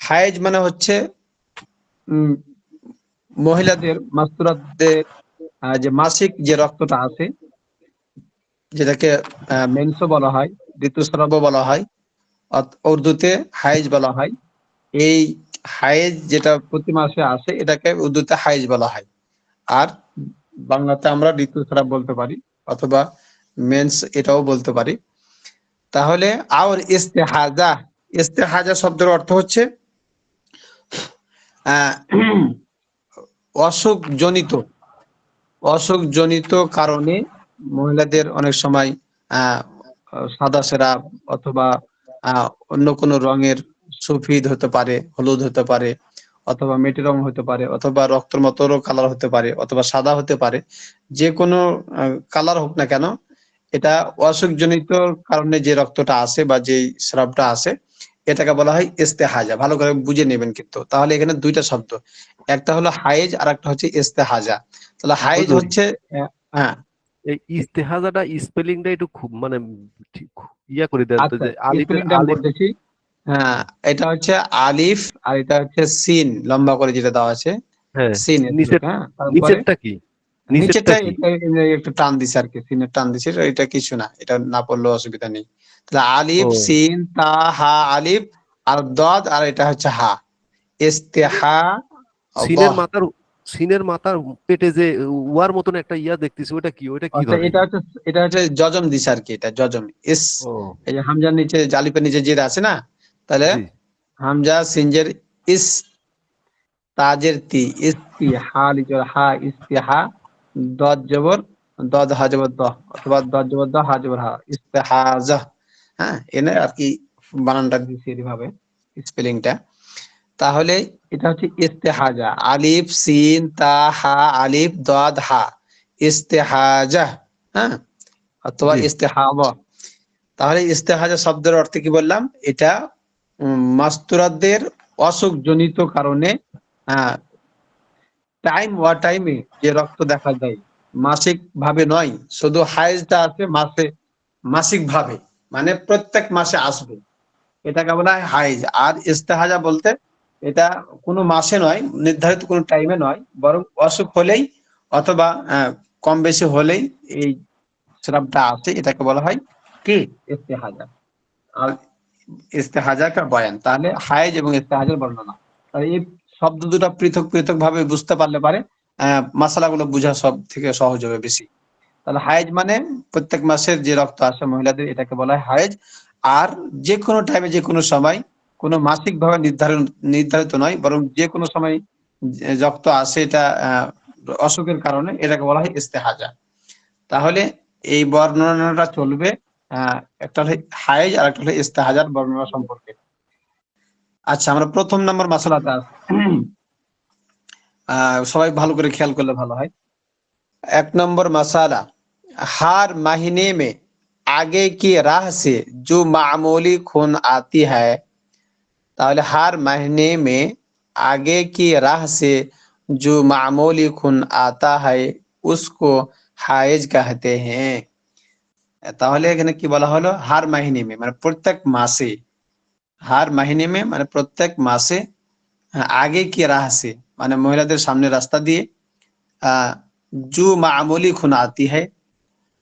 A: হায়েজ মানে হচ্ছে মহিলাদের মাস্তুরাতদের যে মাসিক যে রক্তটা আছে, যেটাকে মেন্সও বলা হয়, ঋতুস্রাবও বলা হয়, উর্দুতে হায়েজ বলা হয়। এই হায়েজ যেটা প্রতি মাসে আসে এটাকে উর্দুতে হায়েজ বলা হয়। আর বাংলাতে আমরা ঋতুস্রাব বলতে পারি, অথবা মেন্স এটাও বলতে পারি। তাহলে আর ইস্তেহাজা, ইস্তেহাজা শব্দের অর্থ হচ্ছে আহ অসুখজনিত কারণে মহিলাদের অনেক সময় সাদা সেরা অথবা অন্য কোনো রঙের সফেদ হতে পারে, হলুদ হতে পারে, অথবা মেটে রং হতে পারে, অথবা রক্তের মতোরও কালার হতে পারে, অথবা সাদা হতে পারে। যে কোনো কালার হোক না কেন, এটা অসুখজনিত কারণে যে রক্তটা আসে বা যে স্রাবটা আসে, এটাকে বলা হয় ইস্তেহাজা। ভালো করে বুঝে নেবেন কিন্তু। তাহলে এখানে দুইটা শব্দ, একটা হলো হায়েজ আর একটা হচ্ছে ইস্তেহাজা। তাহলে হায়েজ
B: হুজুর,
A: হচ্ছে হ্যাঁ
B: এই ইস্তেহাজাটা স্পেলিংটা একটু খুব মানে ইয়া করে দেন তো,
A: আচ্ছা,
B: যে আলিফের
A: স্পেলিংটা আমি
B: আলিফ।
A: বলতেছি। হ্যাঁ, এটা হচ্ছে আলিফ আর এটা হচ্ছে সিন, লম্বা করে যেটা দেওয়া আছে
B: হ্যাঁ,
A: সিন।
B: নিচের
A: হ্যাঁ, তারপরে
B: নিচেরটা কি? নিচেরটা
A: নিচেরটা
B: কি?
A: একটু টান দিছে আর কি, সিনের টান দিছে, এটা কিছু না, এটা না পড়লেও অসুবিধা নেই। তাহলে আলিফ
B: ও,
A: সিন তা হা আলিফ আর দদ, আর এটা হচ্ছে হা, ইস্তেহা
B: সিনের
A: বাহ।
B: মাথার সিনের মাথার পেটে যে ওয়ার মতন একটা ইয়া দেখতেছি, ওটা কি? ওটা কি
A: আচ্ছা,
B: ধরনের?
A: এটা হচ্ছে জজম দিছে আর কি, এটা জজম ইস।
B: ও,
A: এই যে হামজার নিচে জালিপের নিচে জের আছে না, তাহলে
B: জি
A: হামজা সিনজের ইস, তাজের তি, ইস্তি, হা লিজর হা, ইস্তিহা, দদ জবর দদ, হা জবর দ, অথবা দদ জবর দ, হা জবর হা, ইস্তেহাজা। হ্যাঁ, এনে আর কি বানানটা দিচ্ছি এইভাবে, স্পেলিংটা। তাহলে এটা হচ্ছে ইস্তেহাজা, আলিফ সিন তা হা আলিফ দদ হা, ইস্তেহাজা। হ্যাঁ, অথবা
B: জি
A: ইস্তেহাবা। তাহলে ইস্তেহাজা শব্দের অর্থ কি বললাম? এটা মাস্তুরাতদের অসুখজনিত কারণে টাইমে যে রক্ত দেখা যায়, মাসিক ভাবে নয়, শুধু হাইজটা আছে মাসিক ভাবে, মানে প্রত্যেক মাসে আসবে, এটাকে বলা হয় হাইজ। আর ইস্তেহাজা বলতে এটা কোনো মাসে নয়, নির্ধারিত কোনো টাইমে নয়, বরং অসুখ হলেই অথবা কম বেশি হলেই এই স্রাবটা আসে, এটাকে বলা হয় কি ইস্তেহাজা। আর ইস্তেহাজা কা বয়ান, তাহলে হায়েজ এবং ইস্তেহাজার বর্ণনা। তাহলে এই শব্দ দুটো পৃথক পৃথক ভাবে বুঝতে পারলে পারে মাসালাগুলো বোঝা সব থেকে সহজ হবে বেশি। তাহলে হায়েজ মানে প্রত্যেক মাসের যে রক্ত আসে মহিলাদের, এটাকে বলা হয় হায়েজ। আর যে কোনো টাইমে, যে কোনো সময়, কোনো মাসিক ভাবে নির্ধারিত নয়, বরং যে কোনো সময় যে রক্ত আসে, এটা অসুখের কারণে, এটাকে বলা হয় ইস্তেহাজা। তাহলে এই বর্ণনাটা চলবে একটা হলো হায়েজ আর একটা হলো ইস্তেহাজার বর্ণনা সম্পর্কে। আচ্ছা, আমরা প্রথম নম্বর মাসালাতে আসি। সবাই ভালো করে খেয়াল করলে ভালো হয়। 1 नंबर मसाला, हर महीने में आगे की राह से जो मामूली खून आती है, তাহলে हर महीने में आगे की राह से जो मामूली खून आता है उसको हाइज कहते हैं। তাহলে এখানে কি বলা হলো? হার মাহিনে মে মানে প্রত্যেক মাসে, হার মাহিনে মে মানে প্রত্যেক মাসে, আগে কি রাহ সে মানে মহিলাদের সামনে রাস্তা দিয়ে, আহ জু মামুলি খুন আতি হয়,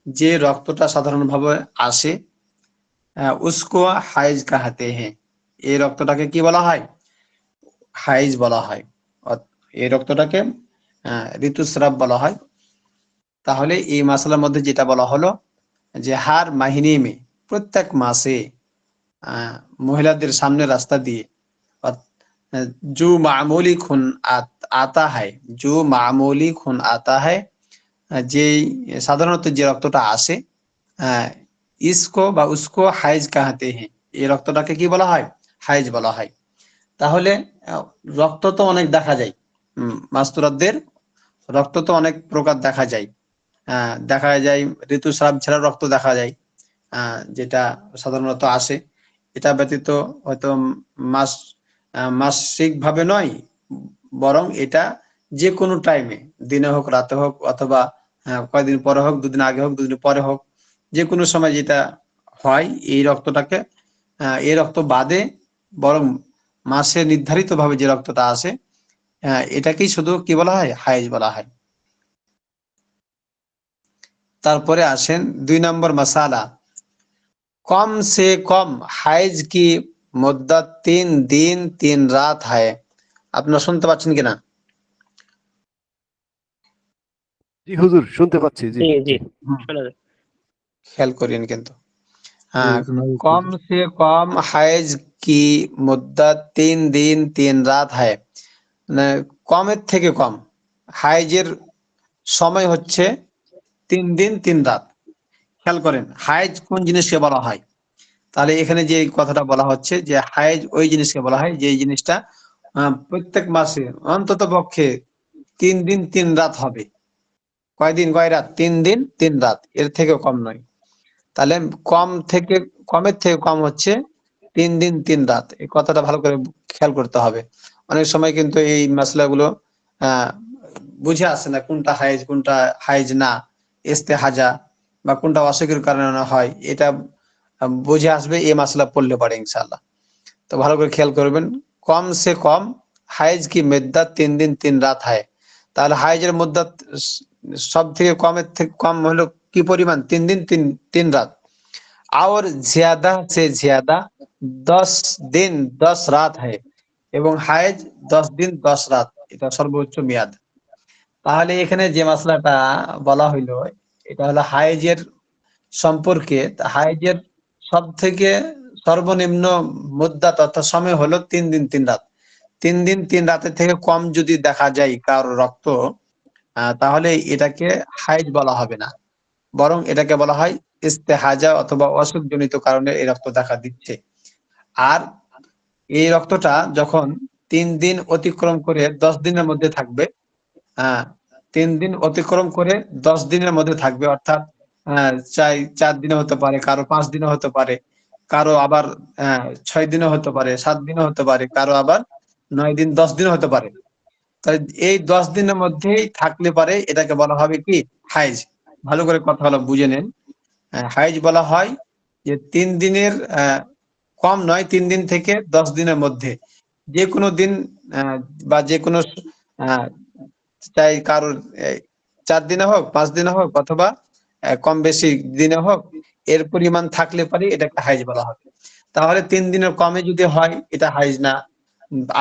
A: যে রক্তটা সাধারণভাবে আসে, উসকো হাইজ কাহাতে হ্যাঁ, এই রক্তটাকে কি বলা হয়? হাইজ বলা হয়। এই রক্তটাকে ঋতুস্রাব বলা হয়। তাহলে এই মাসলার মধ্যে যেটা বলা হলো যে হার মাহিনী মে, প্রত্যেক মাসে महिलाদের সামনে রাস্তা দিয়ে जो मामूली खून आता है, जो मामूली खून आता है, যে সাধারণত যে রক্তটা আসে ইসকো বা উসকো হাইজ কাহাতে হ্যাঁ, এই রক্তটাকে কি বলা হয়? হাইজ বলা হয়। তাহলে রক্ত তো অনেক দেখা যায়, মাস্তুরাতদের রক্ত তো অনেক প্রকার দেখা যায়। দেখা যায় ঋতুস্রাব ছাড়া রক্ত দেখা যায়, যেটা সাধারণত আসে। এটা ব্যতীত হয়তো মাসিক ভাবে নয়, বরং এটা যে কোনো টাইমে, দিনে হোক রাতে হোক, অথবা কয়েকদিন পরে হোক, দুদিন আগে হোক, দুদিন পরে হোক, যে কোনো সময় যেটা হয়, এই রক্তটাকে এই রক্ত বাদে বরং মাসে নির্ধারিত ভাবে যে রক্তটা আসে, এটাকেই শুধু কি বলা হয়? হাইজ বলা হয়। তারপরে আসেন 2 নম্বর মাসালা, कम से कम হাইজ কি মুদ্দাত 3 দিন 3 রাত হয়। আপনারা শুনতে পাচ্ছেন কিনা?
B: জি হুজুর, শুনতে পাচ্ছি। জি
D: জি জি
A: হুম,
D: শোনা যায়।
A: খেয়াল করেন কিন্তু।
B: জি,
A: हाँ,
B: শোনা যাচ্ছে
A: कम
B: জি।
A: से कम হাইজ কি মুদ্দাত 3 দিন 3 রাত হয়। মানে কমের থেকে কম হাইজের সময় হচ্ছে 3 দিন 3 রাত। খেয়াল করেন হাইজ কোন জিনিসকে বলা হয়। তাহলে এখানে যে কথাটা বলা হচ্ছে যে হাইজ ওই জিনিসকে বলা হয় যে জিনিসটা প্রত্যেক মাসে অন্তত পক্ষে 3 দিন 3 রাত হবে। কয়দিন কয় রাত? 3 দিন 3 রাত, এর থেকে কম নয়। তাহলে কম থেকে কমের থেকে কম হচ্ছে 3 দিন 3 রাত। এই কথাটা ভালো করে খেয়াল করতে হবে। অনেক সময় কিন্তু এই মাসলাগুলো আহ বুঝে আসে না, কোনটা হাইজ কোনটা হাইজ না, ইস্তেহাজা বা কোনটা অসুখের কারণে হয়, এটা বুঝে আসবে এই মাসলা পড়লে পারে ইনশাআল্লাহ। তো ভালো করে খেয়াল করবেন, কম সে কম হাইজ কি মুদ্দাত 3 दिन 3 রাত হয়। তাহলে হাইজের মুদ্দাত সব থেকে কমের থেকে কম হলো কি পরিমাণ? 3 दिन 3 রাত। और ज्यादा से ज्यादा 10 दिन 10 রাত হয়, এবং হাইজ 10 दिन 10 রাত, এটা সর্বোচ্চ মেয়াদ। তাহলে এখানে যে মাসলাটা বলা হইলো, এটা হলো হাইজের সম্পর্কে। হাইজের সব থেকে সর্বনিম্ন মুদ্দাত অর্থাৎ সময় হলো 3 दिन 3 রাত। 3 दिन 3 রাতের থেকে কম যদি দেখা যায় কারো রক্ত, তাহলে এটাকে হাইজ বলা হবে না, বরং এটাকে বলা হয় ইস্তেহাজা অথবা অসুখজনিত কারণে এই রক্ত দেখা দিচ্ছে। আর এই রক্তটা যখন 3 দিন অতিক্রম করে 10 দিনের মধ্যে থাকবে, 3 দিন অতিক্রম করে 10 দিনের মধ্যে থাকবে, অর্থাৎ 4 দিনে হতে পারে, কারো 5 দিনে হতে পারে, কারো আবার 6 দিনে হতে পারে, 7 দিনে হতে পারে, কারো আবার 9 দিন 10 দিনে হতে পারে। তাহলে এই 10 দিনের মধ্যেই থাকলে পারে এটাকে বলা হবে কি? হাইজ। ভালো করে কথা হলো বুঝে নেন। হাইজ বলা হয় যে 3 দিনের কম নয়, 3 দিন থেকে 10 দিনের মধ্যে যে কোনো দিন, বা যে কোনো চাই কারোর 4 দিনে হোক, 5 দিনে হোক, অথবা কম বেশি দিনে হোক, এর পরিমাণ থাকলে পারে এটাকে হাইজ বলা হবে। তাহলে 3 দিনের কমে যদি হয় এটা হাইজ না।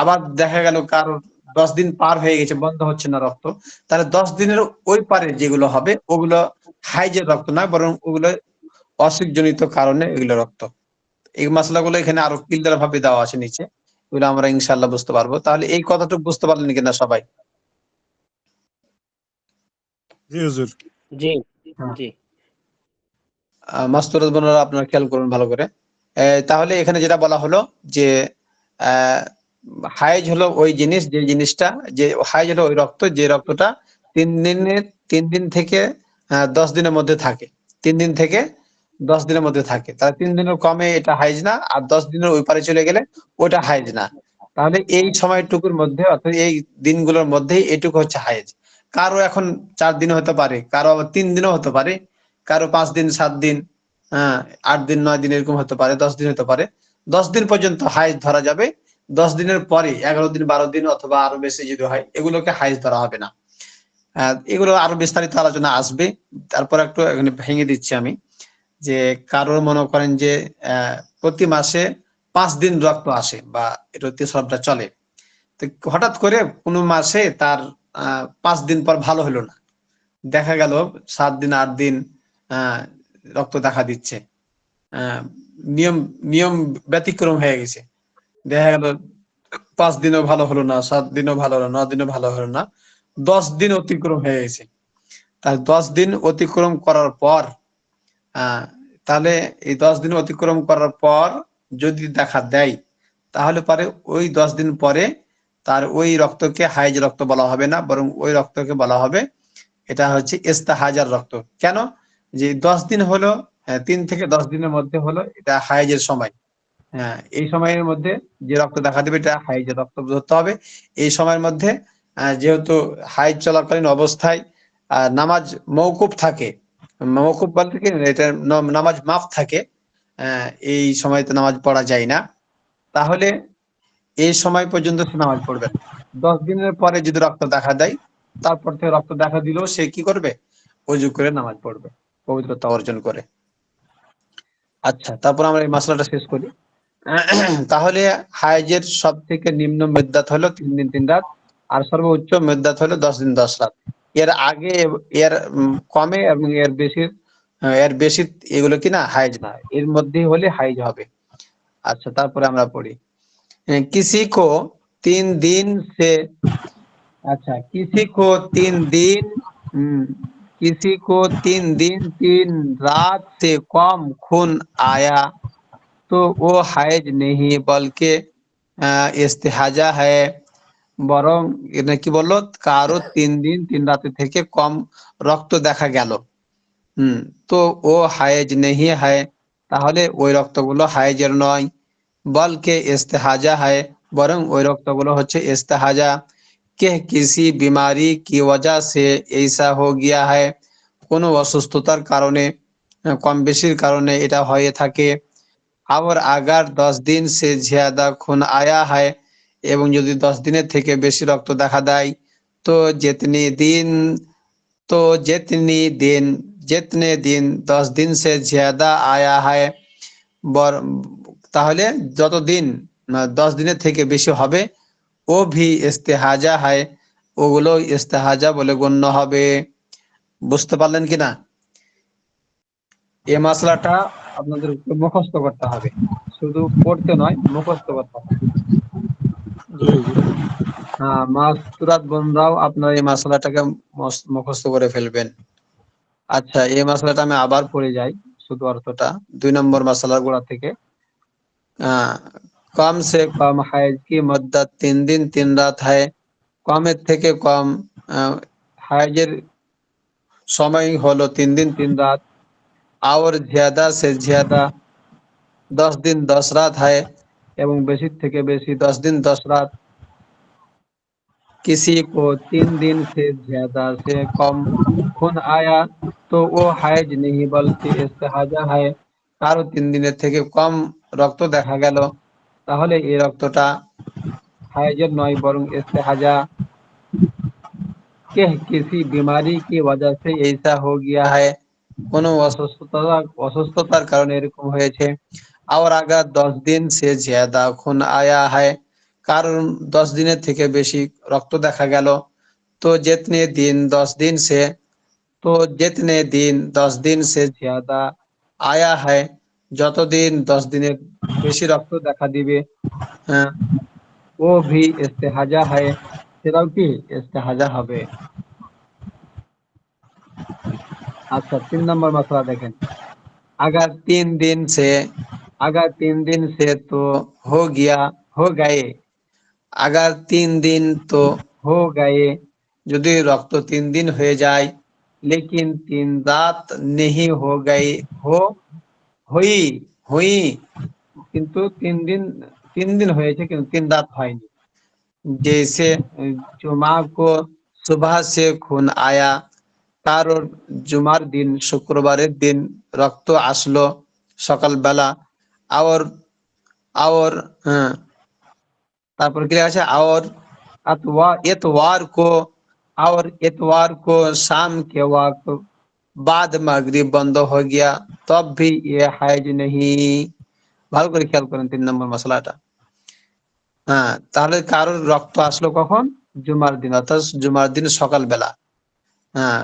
A: আবার দেখা গেল কারোর 10 দিন পার হয়ে গেছে, বন্ধ হচ্ছে না রক্ত, তাহলে 10 দিনের ওই পারে যেগুলো হবে ওগুলো হাইজের রক্ত নয়, বরং ওগুলো অসুখজনিত কারণে এগুলো রক্ত। এই মশলাগুলো এখানে আরো ক্লিয়ার ভাবে দেওয়া আছে নিচে, ওগুলো আমরা ইনশাআল্লাহ বুঝতে পারবো। তাহলে এই কথাটুকু বুঝতে পারলেন কিনা সবাই?
E: জি হুজুর।
D: জি
A: হ্যাঁ।
D: জি
A: মাস্তুরাত বোনেরা আপনারা খেয়াল করুন ভালো করে। তাহলে এখানে যেটা বলা হলো যে আহ হাইজ হলো ওই জিনিস, যে জিনিসটা, যে হাইজ হলো ওই রক্ত যে রক্তটা 3 দিন থেকে 10 দিনের মধ্যে থাকে। 3 দিন থেকে 10 দিনের মধ্যে থাকে, তাহলে 3 দিনের কমে এটা হাইজ না, আর 10 দিনের ওই পারে চলে গেলে ওটা হাইজ না। তাহলে এই সময়টুকুর মধ্যে, অর্থাৎ এই দিনগুলোর মধ্যেই এটুকু হচ্ছে হাইজ। কারো এখন 4 দিন হতে পারে, কারো আবার 3 দিনও হতে পারে, কারো 5 দিন 7 দিন, 8 দিন 9 দিন এরকম হতে পারে, 10 দিন হতে পারে। 10 দিন পর্যন্ত হাইজ ধরা যাবে। 10 দিনের পরে 11 দিন 12 দিন অথবা আরো বেশি যদি হয়, এগুলোকে হাইজ ধরা হবে না। এগুলো আরো বিস্তারিত আলোচনা আসবে। তারপর একটু এখানে ভেঙে দিচ্ছি আমি, যে কারোর মনে করেন যে প্রতি মাসে 5 দিন রক্ত আসে বা এটা ঋতুস্রাবটা চলে, তো হঠাৎ করে কোনো মাসে তার 5 দিন পর ভালো হলো না, দেখা গেল 7 দিন 8 দিন আহ রক্ত দেখা দিচ্ছে, আহ নিয়ম নিয়ম ব্যতিক্রম হয়ে গেছে, দেখা গেল 5 দিনও ভালো হলো না, 7 দিনও ভালো হলো না, 9 দিনও ভালো হলো না, 10 দিন অতিক্রম হয়ে গেছে। তার 10 দিন অতিক্রম করার পর আহ তাহলে এই 10 দিন অতিক্রম করার পর যদি দেখা দেয়, তাহলে পরে ওই 10 দিন পরে তার ওই রক্তকে হাইজ রক্ত বলা হবে না, বরং ওই রক্তকে বলা হবে এটা হচ্ছে ইস্তেহাজার রক্ত। কেন? যে 10 দিন হলো, 3 থেকে 10 দিনের মধ্যে হলো এটা হাইজের সময়। হ্যাঁ, এই সময়ের মধ্যে যে রক্ত দেখা দেবে এটা হাইজের রক্ত ধরতে হবে। এই সময়ের মধ্যে যেহেতু হাইজ চলাকালীন অবস্থায় নামাজ মওকুফ থাকে, মওকুফ বলতে কি এটা নামাজ মাফ থাকে, এই সময়তে নামাজ পড়া যায় না, তাহলে এই সময় পর্যন্ত সে নামাজ পড়বে না। 10 দিনের পরে যদি রক্ত দেখা দেয়, তারপর থেকে রক্ত দেখা দিলেও সে কি করবে? ওযু করে নামাজ পড়বে, পবিত্রতা অর্জন করে। আচ্ছা, তারপর আমরা এই মাসলাটা শেষ করি। তাহলে হাইজের সব থেকে নিম্ন মেদ্দাত হলো 3 দিন 3 রাত, আর সর্বোচ্চ মেদ্দাত হলো 10 দিন 10 রাত। এর আগে এর কমে এবং এর বেশি এগুলো কি না হাইজ না, এর মধ্যেই হলে হাইজ হবে। আচ্ছা, তারপরে আমরা পড়ি किसी को 3 दिन से, अच्छा किसी को 3 दिन, किसी को 3 दिन 3 रात से कम खून आया तो वो হাইজ नहीं बल्कि ইস্তেহাজা है। বরং এটা কি বললো, কারো 3 দিন 3 রাতের থেকে কম রক্ত দেখা গেল, তো ও হাইজ नहीं है, তাহলে ওই রক্তগুলো হাইজের নয়, বলকে ইস্তেহাজা है, বরং ওই রক্তগুলো হচ্ছে ইস্তেহাজা। কে কিসি বিমারি কি वजह से ऐसा हो गया है, কোনো অসুস্থতার কারণে, কম বেশির কারণে এটা হয়ে থাকে। और अगर 10 दिन से ज्यादा खून आया है, এবং যদি 10 দিনের থেকে বেশি রক্ত দেখা দেয়, তো जितने दिन, तो जितनी दिन, जितने दिन 10 दिन से ज्यादा आया है, তাহলে যতদিন 10 দিনের থেকে বেশি হবে, ও ভি ইস্তেহাজা হয়, ওগুলো ইস্তেহাজা বলে গণ্য হবে। বুঝতে পারলেন কিনা? এই মশলাটা আপনাদের মুখস্থ করতে হবে, শুধু পড়তে নয়, মুখস্থ করতে হবে।
E: জি হুজুর।
A: হ্যাঁ, মাসতুরাত বোনরাও আপনার এই মশলাটাকে মুখস্থ করে ফেলবেন। আচ্ছা, এই মশলাটা আমি আবার পড়ে যাই, শুধু অর্থটা 2 নম্বর মশলার গোড়া থেকে। কম সে কম হাইজ কি মুদ্দত 3 दिन 3 রাত है, কমের থেকে কম হাইজের সময় হলো 3 दिन 3 রাত। और ज्यादा से ज्यादा 10 दिन 10 রাত है, এবং বেশি থেকে বেশি 10 दिन 10 রাত। किसी को 3 दिन से ज्यादा से कम खून आया तो वो हाइज नहीं बल्कि इस्तेहाजा है, কারো 3 দিনের থেকে কম রক্ত দেখা গেল, তাহলে এই রক্তটা হাইজের নয়, বরং ইস্তেহাজা। কে কিসি বিমারি কি वजह से ऐसा हो गया है, কোনো অসুস্থতার কারণে এরকম হয়েছে। और अगर 10 दिन से ज्यादा खून आया है, কারণ 10 দিনের থেকে বেশি রক্ত দেখা গেল, তো जितने दिन 10 दिन से, তো जितने दिन 10 दिन से ज्यादा आया है, যতদিন 10 দিনের বেশি রক্ত দেখা দিবে, ও ভি ইস্তেহাজা है, সেটাও কি ইস্তেহাজা হবে। আচ্ছা, 3 নম্বর মশলা দেখেন। अगर 3 दिन से, अगर 3 दिन से तो हो गया, हो गए, अगर 3 दिन तो हो गए, যদি রক্ত 3 দিন হয়ে যায়, लेकिन 3 रात नहीं हो गई, हो हुई हुई, কিন্তু 3 দিন হয়েছে কিন্তু 3 রাত হয়নি। जैसे जुमा को सुबह से खून आया, কারণ জুমার দিন, শুক্রবারের দিন রক্ত আসলো সকালবেলা। और और তারপর কি আছে, और इतवार को, और इतवार को शाम के वक्त बाद मगरिब बंद हो गया, तब भी ये हाइज नहीं, ভালো করে খেয়াল করেন 3 নম্বর মশলাটা। হ্যাঁ, তাহলে কারোর রক্ত আসলো কখন? জুমার দিন, অর্থাৎ জুমার দিন সকালবেলা। हाँ,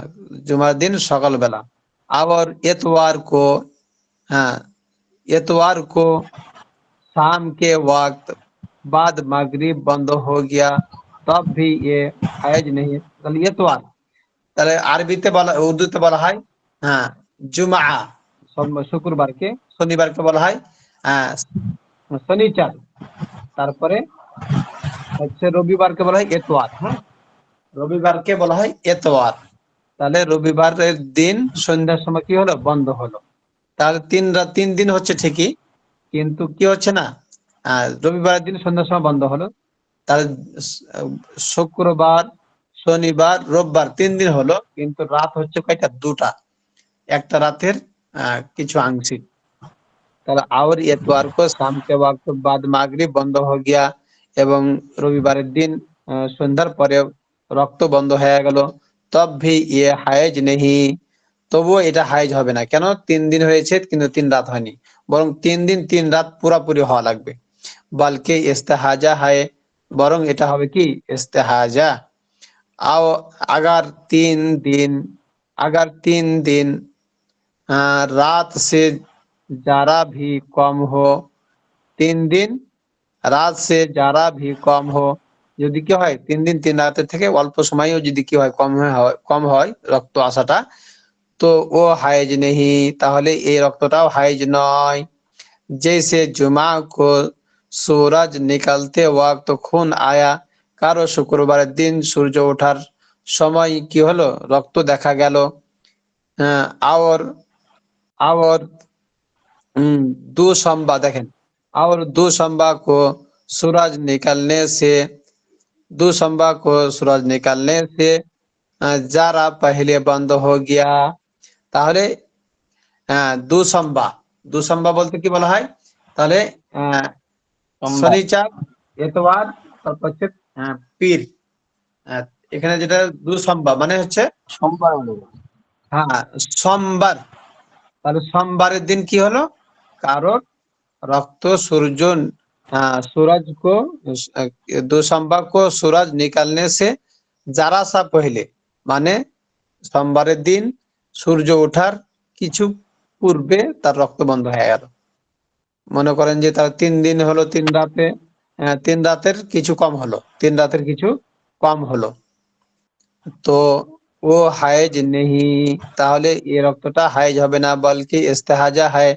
A: जुमार दिन सकाल बेला। और इतवार को, हाँ, इतवार को शाम के वक्त बाद मगरिब बंद हो गया, तब भी ये हैज नहीं। তাহলে ইতওয়ার, তাহলে আরবিতে বলা, উর্দুতে বলা হয় হ্যাঁ জুমআ, শুক্রবারকে, শনিবারকে বলা হয় শনিচার, তারপরে হচ্ছে রবিবারকে বলা হয় এতওয়ার। হ্যাঁ, রবিবারকে বলা হয় এতওয়ার। তাহলে রবিবারের দিন সন্ধ্যার সময় কি হলো? বন্ধ হলো। তাহলে 3 দিন হচ্ছে ঠিকই, কিন্তু কি হচ্ছে না, রবিবারের দিন সন্ধ্যার সময় বন্ধ হলো। তাহলে শুক্রবার, শনিবার, রোববার 3 দিন হলো, কিন্তু রাত হচ্ছে কয়টা? 2টা, একটা রাতের কিছু আংশিক। তাহলে और इतवार को शाम के वक्त बाद मागरिब বন্ধ हो गया, এবং রবিবারের দিন সন্ধ্যার পরে রক্ত বন্ধ হয়ে গেল, তব ভি ইয়ে হায়েজ নেহি, তবুও এটা হায়েজ হবে না। কেন? 3 দিন হয়েছে কিন্তু 3 রাত হয়নি, বরং 3 দিন 3 রাত পুরাপুরি হওয়া লাগবে। বলকে ইস্তেহাজা হয়, বরং এটা হবে কি? ইস্তেহাজা। आओ अगर 3 दिन रात से जरा भी कम हो, 3 दिन রাত সে যারা ভি কম হো, যদি কি হয় 3 দিন 3 রাতের থেকে অল্প সময়ও যদি কি হয় কম হয় রক্ত আসাটা, তো ও হায়েজ নেহি, তাহলে এই রক্তটাও হায়েজ নয়। जैसे जुमा को सूरज निकलते वक्त खून आया, কারো শুক্রবারের দিন সূর্য ওঠার সময় কি হলো? রক্ত দেখা গেল। और और दो सोमवार देखें, और दो सोमवार को सूरज निकलने से, दो सोमवार को सूरज निकलने से जरा पहले बंद हो गया। তাহলে দু সোমবার বলতে কি বলা হয়? তাহলে শনিচার, এতবার, তারপর হচ্ছে পীর। এখানে যেটা দু সোমবার মানে হচ্ছে
C: সোমবার হলো।
A: হ্যাঁ সোমবার। তাহলে সোমবারের দিন কি হলো? কারোর रक्त सूरज को, 2 सोमवार को सूरज निकलने से जरा सा पहले, মানে সোমবারের দিন সূর্য ওঠার কিছু পূর্বে তার রক্ত বন্ধ হয়ে গেল। মনে করেন যে তার 3 দিন হলো, 3 রাতে, 3 রাতের কিছু কম হলো, 3 রাতের কিছু কম হলো, তো ও হায়েজ নেহি, তাহলে এই রক্তটা হায়েজ হবে না, বলকি ইস্তেহাজা হয়,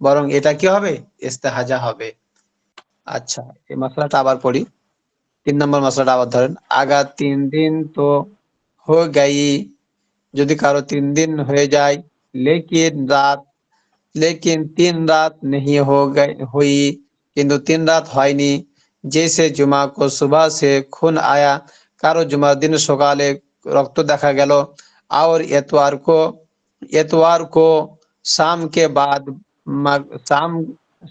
A: বরং এটা কি হবে? ইস্তেহাজা হবে। আচ্ছা, এই মশলাটা আবার পড়ি। 3 নম্বর মশলাটা আবার ধরেন। আগা 3 দিন তো হো গাই, যদি কারো 3 দিন হয়ে যায়, लेकिन 3 रात नहीं हो गई हुई, কিন্তু 3 রাত হয়নি। जैसे जुमा को सुबह से खून आया, কারো জুমার দিন সকালে রক্ত দেখা গেল। और एतवार को शाम के बाद शाम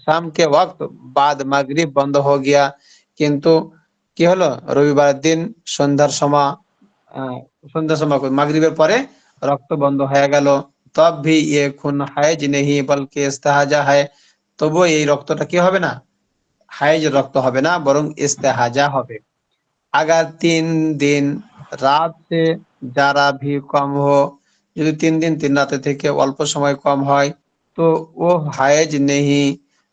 A: शाम के वक्त बाद মাগরিব বন্ধ हो गया, কিন্তু কি হলো? রবিবার দিন সন্ধ্যার সময় মাগরিবের পরে রক্ত বন্ধ হয়ে গেল। তব ভি ये खून হায়েজ নেহি বলকে ইস্তেহাজা হয়, তবুও এই রক্তটা কি হবে না? হায়েজ রক্ত হবে না, বরং ইস্তেহাজা হবে। अगर 3 दिन রাত সে যারা ভি কম হো, যদি 3 দিন 3 রাতের থেকে অল্প সময় কম হয়, তো ও হায়েজ নেহি,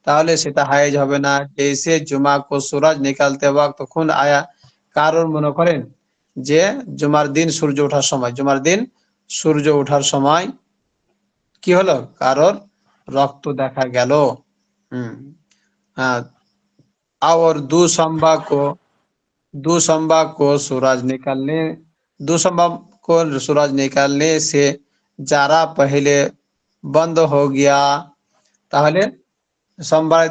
A: তাহলে সেটা হায়েজ হবে না। জেসে জুমা কো सूरज निकलते वक्त खून आया, কারণ মনে করেন যে জুমার দিন সূর্য ওঠার সময়, জুমার দিন সূর্য ওঠার সময় কি হলো? কারোর রক্ত দেখা গেল। और दो सोमवार को सूरज निकलने से जरा पहले बंद हो गया, তাহলে সোমবার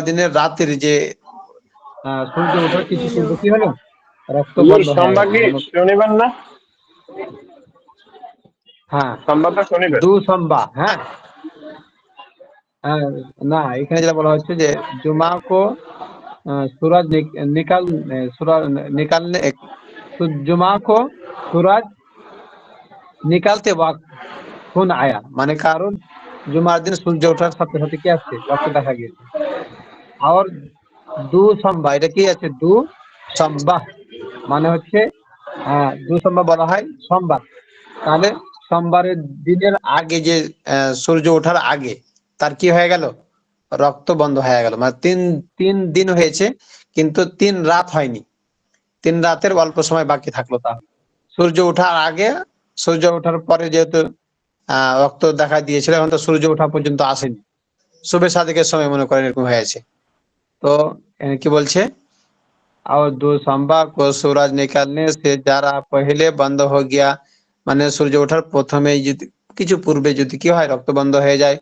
A: দিনের রাতের যে সূর্য ওঠার কিছু পূর্বে কি হলো? রক্ত বন্ধ হয়ে
D: সোমবার কি
A: গেল।
D: শনিবার না?
A: হ্যাঁ,
D: সোমবারটা শনিবার।
A: দু সোমবার। হ্যাঁ, না, এখানে যেটা বলা হচ্ছে যে जुमा को सूरज निकलने, तो जुमा को सूरज निकलते वक्त खून आया, মানে কারণ জুমার দিন সূর্য ওঠার সাথে সাথে কি আছে, রক্ত দেখা গিয়েছে। আর দু সম্বা, এটা কি আছে, দু সম্বা মানে হচ্ছে দু সম্বা বলা হয় সোমবার। তাহলে সোমবারের দিনের আগে যে সূর্য ওঠার আগে তার কি হয়ে গেল, রক্ত বন্ধ হয়ে গেল। মানে তিন তিন দিন হয়েছে কিন্তু 3 রাত হয়নি, 3 রাতের অল্প সময় বাকি থাকলো। তাহলে সূর্য ওঠার আগে, সূর্য ওঠার পরে যেহেতু রক্ত দেখা দিয়েছিল, এখন তো সূর্য ওঠা পর্যন্ত আসেনি, শুভে সাদিকের সময় মনে করেন এরকম হয়েছে। তো কি বলছে, और दो संभा को सूरज निकलने से जरा पहले बंद हो गया, মানে সূর্য ওঠার প্রথমে যদি কিছু পূর্বে যদি কি হয় রক্ত বন্ধ হয়ে যায়,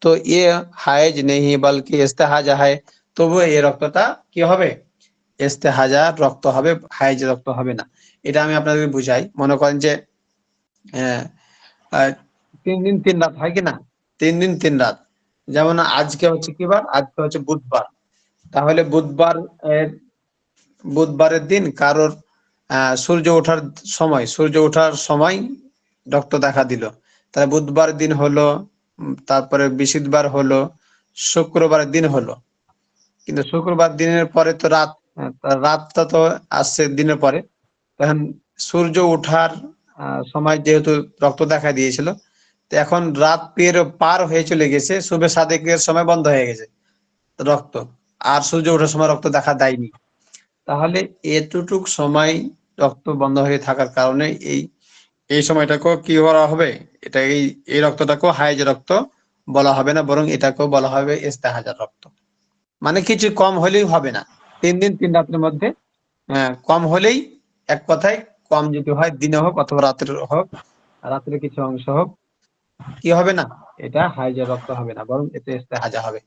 A: তো এ হায়েজ নেই বলকি ইস্তেহাজা হয়, তবু এই রক্তটা কি হবে, ইস্তেহাজা রক্ত হবে, হায়েজ রক্ত হবে না। এটা আমি আপনাদের বুঝাই। মনে করেন যে আহ, আহ, 3 দিন 3 রাত হয় কিনা, 3 দিন 3 রাত। যেমন আজকে হচ্ছে কি বার, আজকে হচ্ছে বুধবার। তাহলে বুধবারের দিন কারোর সূর্য ওঠার সময়, সূর্য ওঠার সময় রক্ত দেখা দিল, তাহলে বুধবার দিন হলো, তারপরে বৃহস্পতিবার হলো, শুক্রবার দিন হলো। কিন্তু শুক্রবার দিনের পরে তো রাত, রাতটা তো আসছে দিনের পরে। তখন সূর্য ওঠার সময় যেহেতু রক্ত দেখা দিয়েছিল, তো এখন রাত পার হয়ে চলে গেছে, শুভে সাদেকের সময় বন্ধ হয়ে গেছে রক্ত, আর সূর্য ওঠার সময় রক্ত দেখা দেয়নি। তাহলে এতটুক সময় রক্ত বন্ধ হয়ে থাকার কারণে এই এই সময়টাকেও কি বলা হবে, এটা এই রক্তটাকেও হাইজ রক্ত বলা হবে না, বরং এটাকেও বলা হবে ইস্তেহাজার রক্ত। মানে কিছু কম হলেই হবে না, 3 দিন 3 রাতের মধ্যে কম হলেই, এক কথায় কম যদি হয় দিনে হোক অথবা রাতের হোক, রাতের কিছু অংশ হোক, কি হবে না, এটা হাইজের রক্ত হবে না, বরং এটা ইস্তেহাজা হবে।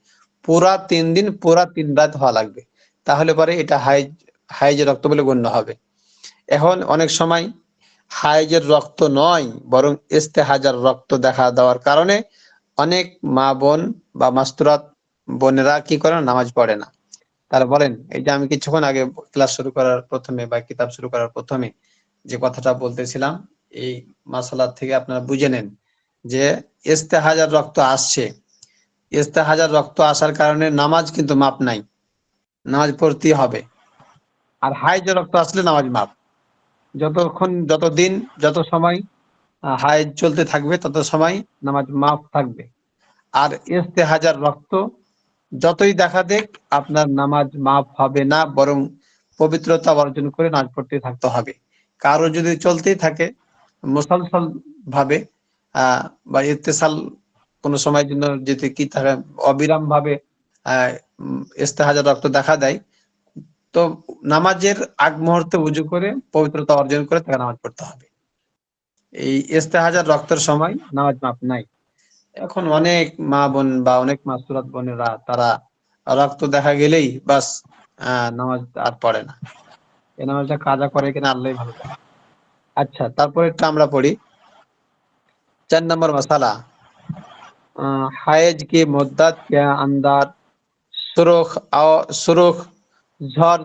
A: পুরা 3 দিন পুরা 3 রাত হওয়া লাগবে, তাহলে পরে এটা হাইজের রক্ত বলে গণ্য হবে। এখন অনেক সময় হাইজের রক্ত নয় বরং ইস্তেহাজার রক্ত দেখা দেওয়ার কারণে অনেক মা বোন বা মাস্তুরাত বোনেরা কি করে, নামাজ পড়ে না। তারা বলেন, এই যে আমি কিছুক্ষণ আগে ক্লাস শুরু করার প্রথমে বা কিতাব শুরু করার প্রথমে যে কথাটা বলতেছিলাম, এই মাসালা থেকে আপনারা বুঝে নেন যে ইস্তেহাজার রক্ত আসছে, ইস্তেহাজার রক্ত আসার কারণে নামাজ কিন্তু মাপ নাই, নামাজ পড়তেই হবে। আর হাইজের রক্ত আসলে নামাজ মাপ, যতদিন যত সময় হাইজ চলতে থাকবে তত সময় নামাজ মাফ থাকবে। আর ইস্তেহাজার রক্ত যতই দেখা দেখ আপনার নামাজ মাফ হবে না, বরং পবিত্রতা অর্জন করে নামাজ পড়তে থাকতে হবে। কারো যদি চলতেই থাকে মুসলসল ভাবে বা ইত্তেসাল কোনো সময়ের জন্য যদি কি থাকে অবিরাম ভাবে ইস্তেহাজার রক্ত দেখা দেয়, তো নামাজের আগ মুহূর্তে উজু করে পবিত্রতা অর্জন করে তাকে নামাজ পড়তে হবে। এই ইস্তেহাজার রক্তের সময় নামাজ মাপ নাই। এখন অনেক মা বোন বা অনেক মাসুরাত বোনেরা তারা রক্ত দেখা গেলেই বাস নামাজ আর পড়ে না। এই নামাজটা কাজা করে কিনা আল্লাহ ভালো জানে। আচ্ছা, তারপরে একটা আমরা পড়ি 4 নম্বর মশালা, হায়েজ की मुद्दत के अंदर सुरुख ঝড়,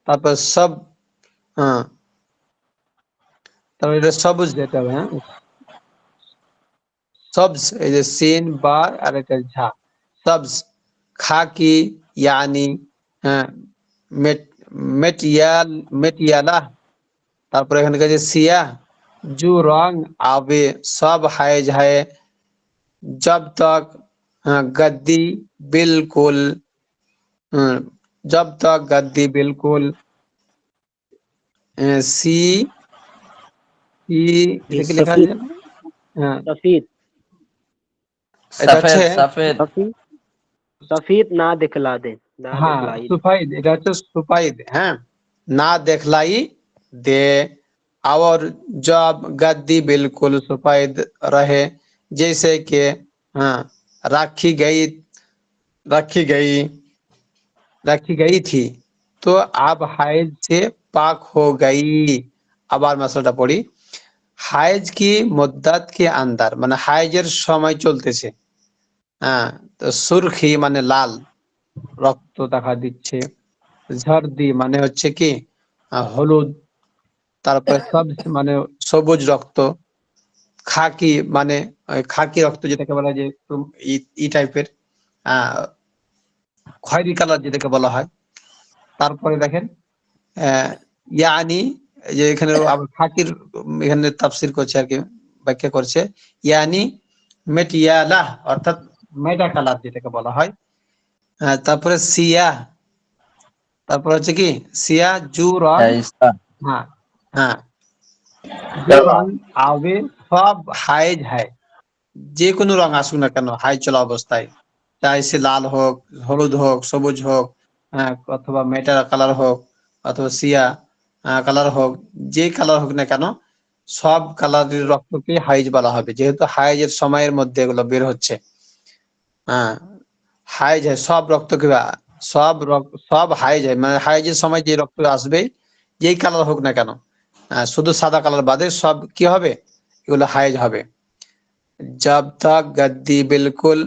A: তারপর সব তারপর এটা সবুজ যেতে হবে, সবজ, এই যে সিন বার আর এটা ঝা, সবজ খাকি यानी মেটিয়ালা, তারপরে এখানে কাছে সিয়া জু রং আবে সব হায়েজ है जब तक गद्दी बिल्कुल जब तक गद्दी बिल्कुल सी এটা কি লেখা আছে,
F: सफेद
A: এটা হচ্ছে
C: सफेद सफेद
F: सफेद सफेद ना दिखला दे ना
A: হ্যাঁ
F: दिखलाई दे।
A: সুফাইদ, এটা হচ্ছে সুফাইদ, হ্যাঁ, না দেখলাই দে। और जब गद्दी बिल्कुल सफेद रहे जैसे कि हाँ रखी गई रखी गई रखी गई थी, तो अब हाइज से पाक हो गई। আবার মশলাটা পড়ি, হাইজ কি মুদ্দাত के अंदर মানে হাইজের সময় চলতেছে, হ্যাঁ, তো সুরখি মানে লাল রক্ত দেখা দিচ্ছে, ঝর্দি মানে হচ্ছে কি হলুদ, তারপরে সবজ মানে সবুজ রক্ত, খাকি মানে ওই খাকি রক্ত যেটাকে বলা হয় যে একটু ই টাইপের খয়েরি কালার যেটাকে বলা হয়। তারপরে দেখেন ইয়ানি, এই যে এখানে আবার খাকির এখানে তাফসির করছে আর কি, ব্যাখ্যা করছে ইয়ানি মেটিয়ালা অর্থাৎ মেটা কালার যেটাকে বলা হয়। তারপরে সিয়া, তারপর হচ্ছে কি সিয়া জু রং, হ্যাঁ হ্যাঁ, যে রং আবে সব হাইজ হয়, যে কোনো রং আসুক না কেন হাই চলা অবস্থায়, চাই সে লাল হোক, হলুদ হোক, সবুজ হোক, অথবা মেটা কালার হোক, অথবা সিয়া কালার হোক, যে কালার হোক না কেন সব কালারের রক্তকে হাইজ বলা হবে, যেহেতু হাইজের সময়ের মধ্যে এগুলো বের হচ্ছে। হ্যাঁ, হাইজ হয় সব রক্তকে, সব হাইজ হয়, মানে হাইজের সময় যে রক্ত আসবে যেই কালার হোক না কেন, শুধু সাদা কালার বাদে সব কি হবে, এগুলো হাইজ হবে। जब तक गद्दी बिल्कुल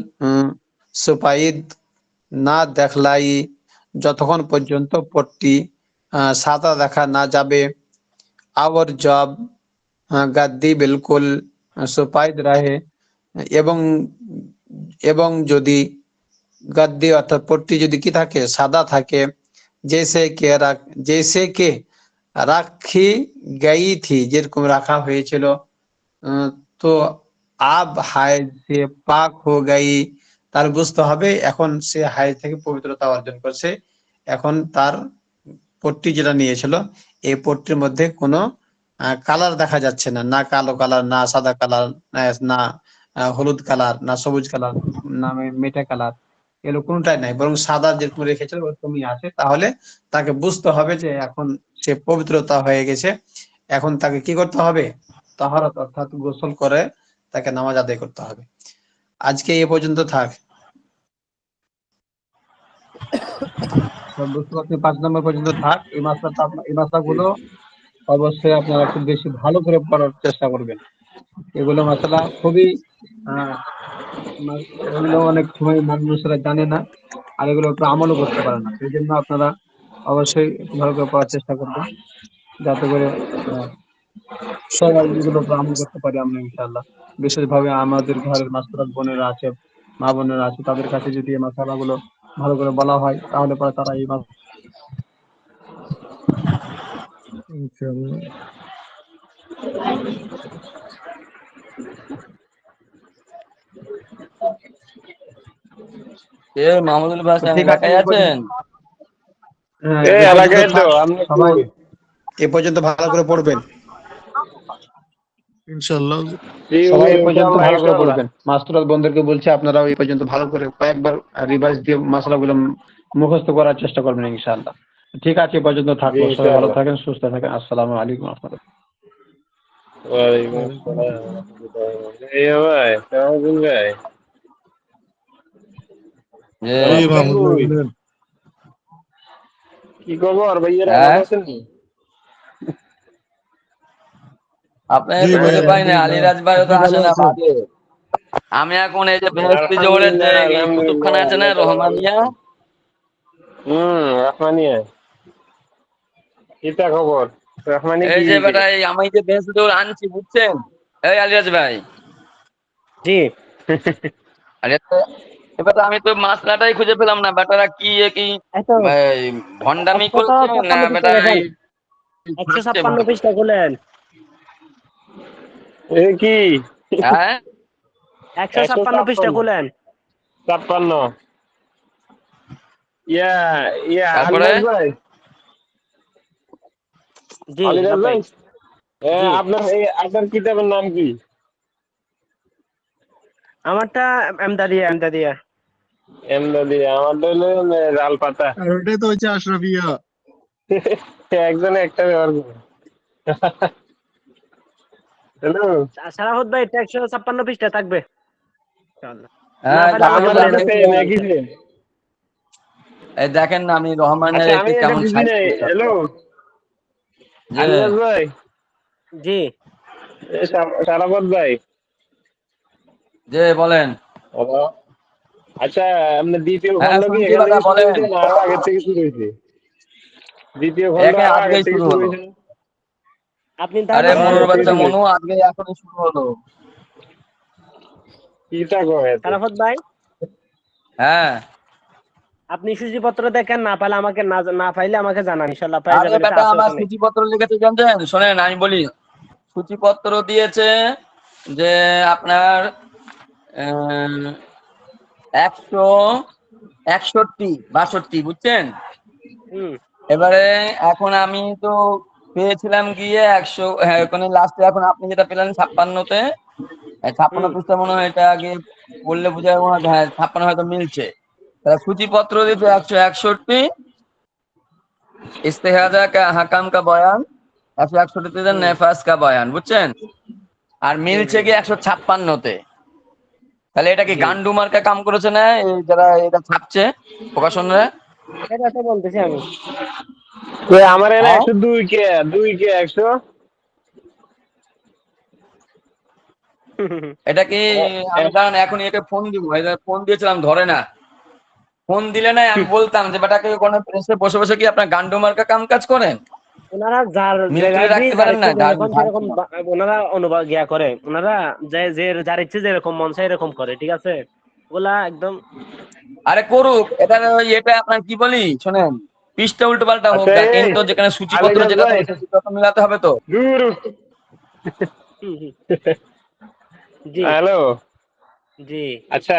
A: সুপাইদ না দেখলাই, যতক্ষণ পর্যন্ত পট্টি সাদা দেখা না যাবে। আবার জব গাদ্দি বিলকুল সুপাইদ রাহে, এবং এবং যদি গাদ্দি অর্থাৎ পট্টি যদি কি থাকে সাদা থাকে, জেসে কে রাখি গই থি, যেরকম রাখা হয়েছিল, তো আব হাইজ সে পাক হো গাই, তার বুঝতে হবে এখন সে হাইজ থেকে পবিত্রতা অর্জন করছে। এখন তার পট্টি যেটা নিয়েছিল এই পট্টির মধ্যে কোনো কালার দেখা যাচ্ছে না, না কালো কালার, না সাদা কালার, না হলুদ কালার, না সবুজ কালার, না মেটা কালার, এগুলো কোনটাই নাই, বরং সাদা যেরকম রেখেছিল ওরকমই আছে। তাহলে তাকে বুঝতে হবে যে এখন সে পবিত্রতা হয়ে গেছে, এখন তাকে কি করতে হবে, তাহারাত অর্থাৎ গোসল করে তাকে নামাজ আদায় করতে হবে। আজকে এ পর্যন্ত থাক। বুঝতে পারছি, 5 নম্বর পর্যন্ত থাক। এই মাসলাগুলো অবশ্যই আপনারা একটু বেশি ভালো করে পড়ার চেষ্টা করবেন। এগুলো মাসালা খুবই এগুলো অনেক সময় মানুষরা জানে না, আর এগুলো একটু আমলও করতে পারে না। সেই জন্য আপনারা অবশ্যই একটু ভালো করে পড়ার চেষ্টা করবেন, যাতে করে সবাই এগুলো উপর আমল করতে পারি আমরা ইনশাআল্লাহ। বিশেষভাবে আমাদের ঘরের মাস্টার বোনেরা আছে, মা বোনেরা আছে, তাদের কাছে যদি এই মাসালাগুলো ভালো করে বলা হয় তাহলে পরে তারা এই
E: ইনশাআল্লাহ।
C: মাহমুদুল ভাই
A: ঠিক আছে।
C: এলাকায় আছেন?
D: এই
A: এ পর্যন্ত
D: এলাকায় তো
A: থাক
D: আপনি
A: সবাই, এ পর্যন্ত ভালো করে পড়বেন
E: ইনশাআল্লাহ।
A: সবাই, এ পর্যন্ত
D: ইনশাআল্লাহ
A: ভালো করে
D: ইনশাআল্লাহ।
A: পড়বেন। মাস্টার বন্ধুদেরকে বলছি আপনারাও এই পর্যন্ত ভালো করে কয়েকবার রিভাইজ দিয়ে মশলাগুলো মুখস্থ করার চেষ্টা করবেন ইনশাআল্লাহ। ঠিক আছে, এ পর্যন্ত
D: জি
A: থাকলো। সবাই ভালো
D: ইনশাআল্লাহ।
A: থাকেন, সুস্থ থাকেন। আসসালামু আলাইকুম ওয়া রাহমাতুল্লাহ।
D: ওয়ালাইকুম
E: ওয়ালাইকুম
D: আসসালাম।
E: আসসালাম।
D: এই ভাই কেমন ভাই?
C: যে
E: জি
D: আলাপ
E: মাহমুদ ভাই
D: কই?
E: বলেন।
D: কি খবর ভাইয়েরা,
C: হ্যাঁ
D: ভালো আছেন?
C: আপনি
E: জি ভাই
C: খুঁজে পাই না,
E: আলহামদুলিল্লাহ।
C: আলিরাজ ভাইও
E: আপনি
C: তো আসে
E: ভালো
C: না
E: আছেন?
C: ভাবে। আমি এখন এই যে বেহেশতি জোড়ের যে
D: আলহামদুলিল্লাহ
C: কুতুবখানা
D: আলহামদুলিল্লাহ,
C: আছে না
D: আল্লাহ তাআলা ভালো
C: রহমানিয়া,
D: আছেন। রহমানিয়া, কিতা খবর? রহমানি
C: এই
D: কি
C: যে
D: হইছে?
C: বেটা আমি যে বেহেশতি জোড় আনছি বুঝছেন, এই আলিরাজ ভাই,
F: জি
C: আরে এবার আমি তো মাসলাটাই খুঁজে পেলাম না, বেটারা কি কি
F: এই তো
C: এই, ভন্ডামি
F: একশো
C: করছে না
F: ছাপ্পান্ন পৃষ্ঠা
C: বেটা
F: দেখেন,
C: এই
F: 156
C: ভালো।
F: পৃষ্ঠা খুলেন,
D: এ কি
C: হ্যাঁ
F: 156 পৃষ্ঠা
D: 156
F: খুলেন।
D: 56 ইয়া ইয়া
C: তারপরে
D: আলিরাজ ভাই,
F: জি
D: আলিরাজ
F: ভাই।
D: ভাই,
F: জি
D: আপনার কিতাবের নাম কি?
F: আমারটা এমদাদিয়া এমদাদিয়া।
D: এমদাদি, আমার হলো লাল পাতা।
E: আর ওটাই তো হচ্ছে আশরাফিয়া।
D: একজনে একটা ব্যবহার করে। হ্যালো,
F: সারাহত ভাই, এটা 156 পৃষ্ঠা থাকবে ইনশাআল্লাহ। না
C: হ্যাঁ
F: পারলে আমাকে
D: আমার
C: তারপরে
F: বলেন,
D: কাছে
F: আমি
D: সেম
F: খুঁজে
D: একই
F: দিচ্ছি।
D: সেম।
C: এই দেখেন না আমি রহমানের
D: আচ্ছা আমি
C: একটি
D: এটা
C: কেমন
D: বুঝি
C: সাইজ
D: নাই।
C: করতে
D: হ্যালো
C: যে
D: আলিরাজ ভাই,
F: জি
D: সারাফত ভাই,
C: যে বলেন।
D: হ্যালো। আচ্ছা, আপনার দ্বিতীয়
C: হ্যাঁ
D: খণ্ড কি
C: শুনছি
D: এখান
C: বেটা
D: থেকে শুরু
C: বলেন,
D: হয়েছে না আরো আগের থেকে শুরু হয়েছে? দ্বিতীয় খণ্ড
C: একে
D: আরো আগের
C: আজকেই
D: থেকে
C: শুরু
D: শুরু
C: হলো।
D: হয়েছে না?
F: আপনি
C: আরে
F: তাহলে
D: আরো
C: মনুর
D: আগের থেকে
C: বাচ্চা
D: শুরু
C: মনু
D: হয়েছে।
C: আজকে এখনই শুরু হলো।
D: কিটা কয় এত?
F: সারাফত ভাই,
C: হ্যাঁ,
F: আপনি সূচিপত্র দেখেন, না পাইলে আমাকে না পাইলে আমাকে জানান, ইনশাল্লাহ পেয়ে
C: আরে
F: যাবেন। এটা
C: বেটা
F: আছে
C: আমার
F: ওখানে।
C: সূচিপত্র লিখেছে জানতেন, শোনেন আমি বলি। সূচিপত্র দিয়েছে যে আপনার 161 বুঝছেন।
F: হুম
C: এবারে এখন আমি তো পেয়েছিলাম গিয়ে 100, হ্যাঁ ওখানে লাস্টে এখন আপনি যেটা পেলেন 56-তে, 56
F: হুম
C: পৃষ্ঠা মনে হয়, এটা আগে বললে বোঝা যাবে না, হ্যাঁ 56 হয়তো মিলছে। তাহলে সূচিপত্র দিতে 161, ইস্তেহাদা কা হাকাম কা বয়ান 161-তে দেন,
F: হুম
C: নেফাজ কা বয়ান, বুঝছেন। আর
F: হুম
C: মিলছে
F: হুম,
C: গিয়ে 156-তে। তাহলে এটা কি
F: জি,
C: গান্ডু মার্কা কাম করেছে না এই যারা এটা ছাপছে প্রকাশনরা?
F: এটা তো বলতেছি আমি।
D: আমার এনে
C: হ্যাঁ
D: 102 কে 2 কে 100।
C: এটা কি, আমি দাঁড়ান এখন একে ফোন দিব, ফোন দিয়েছিলাম ধরে না। ফোন দিলে না আমি বলতাম যে বেটাকে কোনো প্রেসে বসে বসে কি আপনার গান্ডু মার্কা কাম কাজ করেন?
F: ওনারা যার
C: মিউট
F: জায়গায়
C: করে
F: যে
C: রাখতে
F: যার
C: পারেন না,
F: ইচ্ছে যেরকম সেরকম
C: ঝাড়ছি না।
F: ওনারা অনুভব করে। ওনারা যে যে যার ইচ্ছে যেরকম মন চায় এরকম করে, ঠিক আছে। ওগুলা একদম।
C: আরে করুক, এটা এটা আপনার কি বলি শোনেন, পৃষ্ঠা উল্টো পাল্টা হোক,
D: আচ্ছা এই
C: কিন্তু যেখানে সূচিপত্র
D: আলিরাজ
C: যেটা
D: ভাই,
C: দেবো সেই সূচিপত্র মিলাতে হবে তো।
D: দূর।
F: হুম, হুম, জি
D: হ্যালো।
F: জি।
D: अच्छा,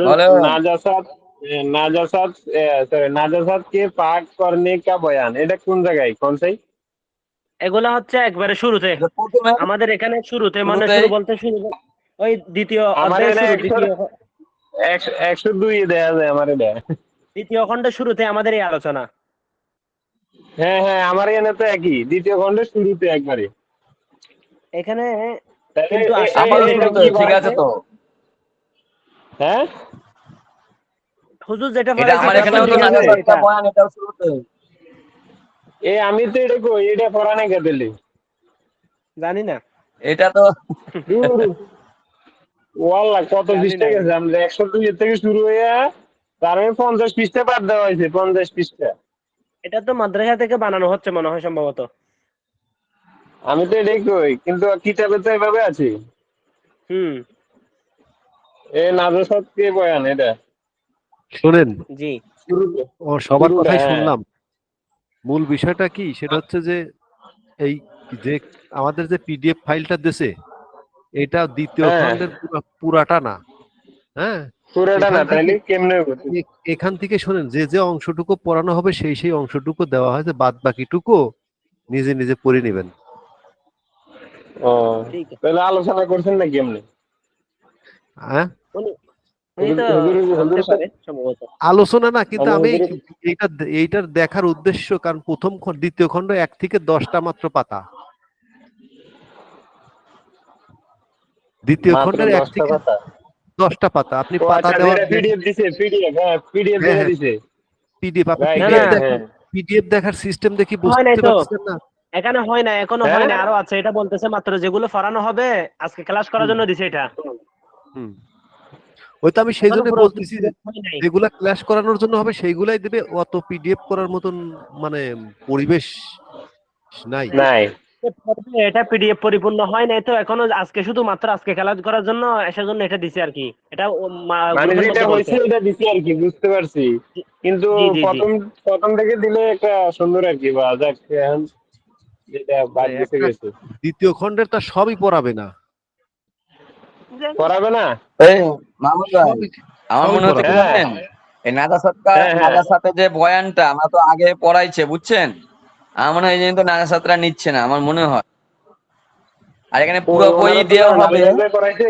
C: বলো।
D: नाजासात नाजासात सॉरी नाजासात के पाक करने का बयान এটা কোন জায়গায় কোন সাই?
F: এগুলা হচ্ছে একবারে শুরুতে,
C: এটা প্রথমে
F: আমাদের এখানে শুরুতে, মানে শুরু
C: শুরুতেই
F: বলতে শুরু ওই দ্বিতীয়
D: আমার
F: অধ্যায়ের
D: এনে
F: শুরু,
D: 102 দেয়া যায় আমার এটা।
F: দ্বিতীয় খণ্ডের শুরুতে আমাদের এই আলোচনা।
D: হ্যাঁ হ্যাঁ, আমার এনে তো একই, দ্বিতীয় খণ্ডের শুরুতে একবারে।
F: এখানে
D: তাহলে
F: কিন্তু আশরাফি
C: আমারও
F: যেটা
C: শুরুতে,
D: কি
C: ঠিক
F: পড়াইছে,
C: আছে তো।
D: হ্যাঁ,
F: হুজুর যেটা
C: এটা
F: পড়াইছে
C: আমার
F: এটা
D: কথা
C: এখানেও তো
D: ঠিক
F: শুরুতে
D: আছে।
F: আছে
C: নাজাসাতটা
F: এটা।
C: বয়ান, এটাও শুরুতে।
D: আমি তো এটা কই, এটা পড়া নাই দিলি।
F: জানি না,
C: এটা তো
D: দূর, ওয়াল্লাহ কত
F: জানি
D: পৃষ্ঠা
F: না আমি।
D: গেছে, আমরা 102 এর থেকে শুরু হইয়া তার 50 পৃষ্ঠা বাদ দেওয়া হয়েছে, 50 পৃষ্ঠা।
F: এটা তো মাদ্রাসা থেকে বানানো হচ্ছে মনে হয় সম্ভবত।
D: আমি তো এটাই কই, কিন্তু কিতাবে তো এভাবে আছে।
F: হুম,
D: এ নাজাসাত কে বয়ান এটা
B: শোনেন,
F: জি
D: শুরুতে,
B: ও সবার
D: শুরুটা
B: কথাই
D: হ্যাঁ।
B: শুনলাম। মূল বিষয়টা কি সেটা হচ্ছে যে এই যে আমাদের যে পিডিএফ ফাইলটা দিছে, এটা দ্বিতীয়
D: হ্যাঁ
B: খণ্ডের পুরাটা না। হ্যাঁ,
D: পুরোটা না,
B: এখান থেকে
D: তাইলে কেমনে হবে?
B: এখান থেকে শোনেন, যে যে অংশটুকু পড়ানো হবে সেই সেই অংশটুকু দেওয়া হয়েছে, বাদ বাকিটুকু নিজে নিজে পড়ে নেবেন।
D: ও,
F: ঠিক আছে।
D: তাহলে আলোচনা করছেন না কেমনে?
B: হ্যাঁ,
F: উনি উনি তো
D: হুজুর
F: বলতে
D: হুজুরের
F: পারে
D: সাথে
F: সম্ভবত।
B: আলোচনা না, কিন্তু
D: মানে
B: আমি
D: হুজুরের,
B: এইটা এইটার দেখার উদ্দেশ্য, কারণ দ্বিতীয় খণ্ড 1 থেকে 10টা মাত্র পাতা। দ্বিতীয়
D: মাত্র
B: খণ্ডের 1
D: 10টা
B: থেকে
D: কথা।
B: 10টা পাতা, আপনি
D: ও
B: পাতা
D: আচ্ছা,
B: দেওয়ার
D: যেটা পিডিএফ দিছে, পিডিএফ, হ্যাঁ পিডিএফ
B: হ্যাঁ
D: যেটা
B: হ্যাঁ,
D: দিছে,
B: পিডিএফ, আপনি
D: রাইট
F: না না,
B: পিডিএফ
D: রাইট
B: দেখেন,
D: হ্যাঁ।
B: পিডিএফ দেখার সিস্টেম দেখি
F: হয় নাই
B: বুঝতে
F: তো,
B: পারছেন না?
F: এখানে হয় না, এখনো হয়
D: হ্যাঁ
F: না, আরো আছে। এটা বলতেছে মাত্র যেগুলো পড়ানো হবে আজকে ক্লাস করার
B: হুম
F: জন্য দিছে এটা।
B: হুম, ওই তো আমি সেই
F: এখনো
B: জন্য
F: পুরো
B: বলতেছি যে
F: হয় নাই।
B: যেগুলা ক্লাস করানোর জন্য হবে সেইগুলাই দেবে, অত পিডিএফ করার মতন মানে পরিবেশ নাই।
D: নাই,
F: এটা পিডিএফ পরিপূর্ণ হয় নাই তো এখনো, আজকে শুধু মাত্র আজকে ক্লাস করার জন্য সেজন্য এটা দিছে আর কি। এটা
D: মানে
F: গ্রুপের
D: যেটা
F: মধ্যে বলছে।
D: হয়েছে এটা দিছি আর কি, বুঝতে পারছি।
F: জি
D: কিন্তু
F: জি জি জি।
D: প্রথম প্রথম থেকে দিলে একটা সুন্দর আর কি, বা যাক এখন যেটা বাদ গেছে
B: একটা
D: গেছে।
B: দ্বিতীয় খণ্ডের তা সবই পড়াবে না,
D: করাবে না।
C: এই মাহমুদ ভাই,
B: সবই
C: আমার
B: সবই
C: মনে হচ্ছে কি
B: পড়াবে না।
D: হ্যাঁ
C: জানেন, এই
D: হ্যাঁ হ্যাঁ,
C: নাজাসাতে যে বয়ানটা আমরা তো আগে পড়াইছে, বুঝছেন। আমার মনে হয় এই জন্য তো নাজাসাতরা নিচ্ছে না, আমার মনে হয়। আর এখানে পুরো বই
D: ওনারা তো
C: দেওয়া
D: জানেন
C: হবে।
D: আলিরাজ ভাই পড়াইছে।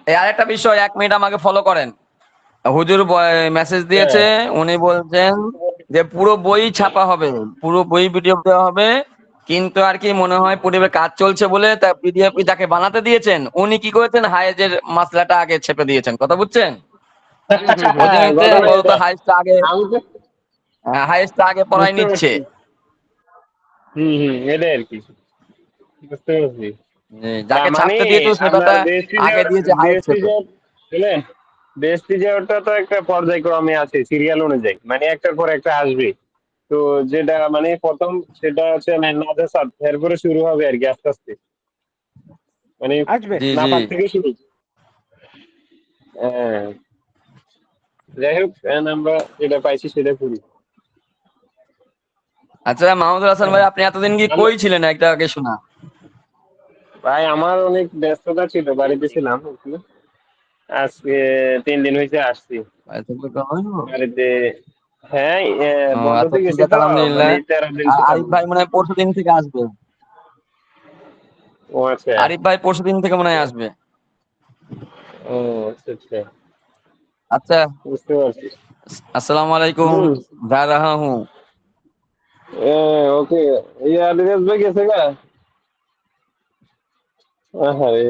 C: এই আরেকটা বিষয়, 1 মিনিট আমাকে ফলো করেন। হুজুর মেসেজ
D: হ্যাঁ,
C: দিয়েছে, উনি বলছেন যে পুরো বই ছাপা হবে, পুরো বই পিডিএফ দেওয়া হবে। কিন্তু আর কি মনে হয় পিডিএফ কাজ চলছে বলে তা পিডিএফ যাকে বানাতে দিয়েছেন উনি কি করেছেন, হায়েজের মাসলাটা আগে ছেপে দিয়েছেন, কথা বুঝছেন।
F: হুম হুম হুম।
C: ওই জন্য
D: ঘটনা
C: বলতো
D: এটা, আমি তো
C: হায়েস্টটা আগে পড়াই
D: বুঝতে
C: নিচ্ছে।
D: পারছি। এটাই আর কি, বুঝতে পারছি। না
C: যাকে
D: মানে
C: ছাপতে দিয়েছিল
D: আপনার
C: সেটাটা আগে দিয়েছে হায়েস্ট ছেপে।
D: বুঝলেন, দেশটি যাওয়াটা তো একটা পর্যায়ক্রমে আছে, সিরিয়াল অনুযায়ী, মানে একটার পর একটা আসবে। তো যেটা মানে প্রথম সেটা হচ্ছে নাজাসাত, এরপরে শুরু হবে আর কি আস্তে আস্তে, মানে
F: আসবে।
C: জি জি।
D: নাপাক থেকে শুরু। হ্যাঁ, যাই হোক এখন আমরা যেটা পাইছি সেটা করি।
C: আচ্ছা মাহমুদুল হাসান ভাই, আপনি এতদিন কি কই ছিলেন একটা আগে শোনা?
D: ভাই আমার অনেক ব্যস্ততা ছিল, বাড়িতে ছিলাম একটু। আজকে 3 দিন হয়েছে আসছি বাড়িতে। হ্যাঁ,
C: ও আচ্ছা,
D: বন্ধতে
C: ঠিক
D: গেছি
C: আছে,
D: তো,
C: আলহামদুলিল্লাহ।
D: মানে 13 দিন
C: আর
D: ছিলাম।
C: আরিফ ভাই মনে হয় পরশু দিন থেকে আসবে।
D: ও আচ্ছা।
C: আরিফ ভাই পরশু দিন থেকে মনে হয় আসবে।
D: ও আচ্ছা আচ্ছা,
C: আচ্ছা,
D: বুঝতে পারছি।
C: আসসালামু আলাইকুম,
D: হুম,
C: যা রাহা হুঁ।
D: ওকে। এই অ্যাড্রেস ভাই গেছে গা। হ্যাঁ।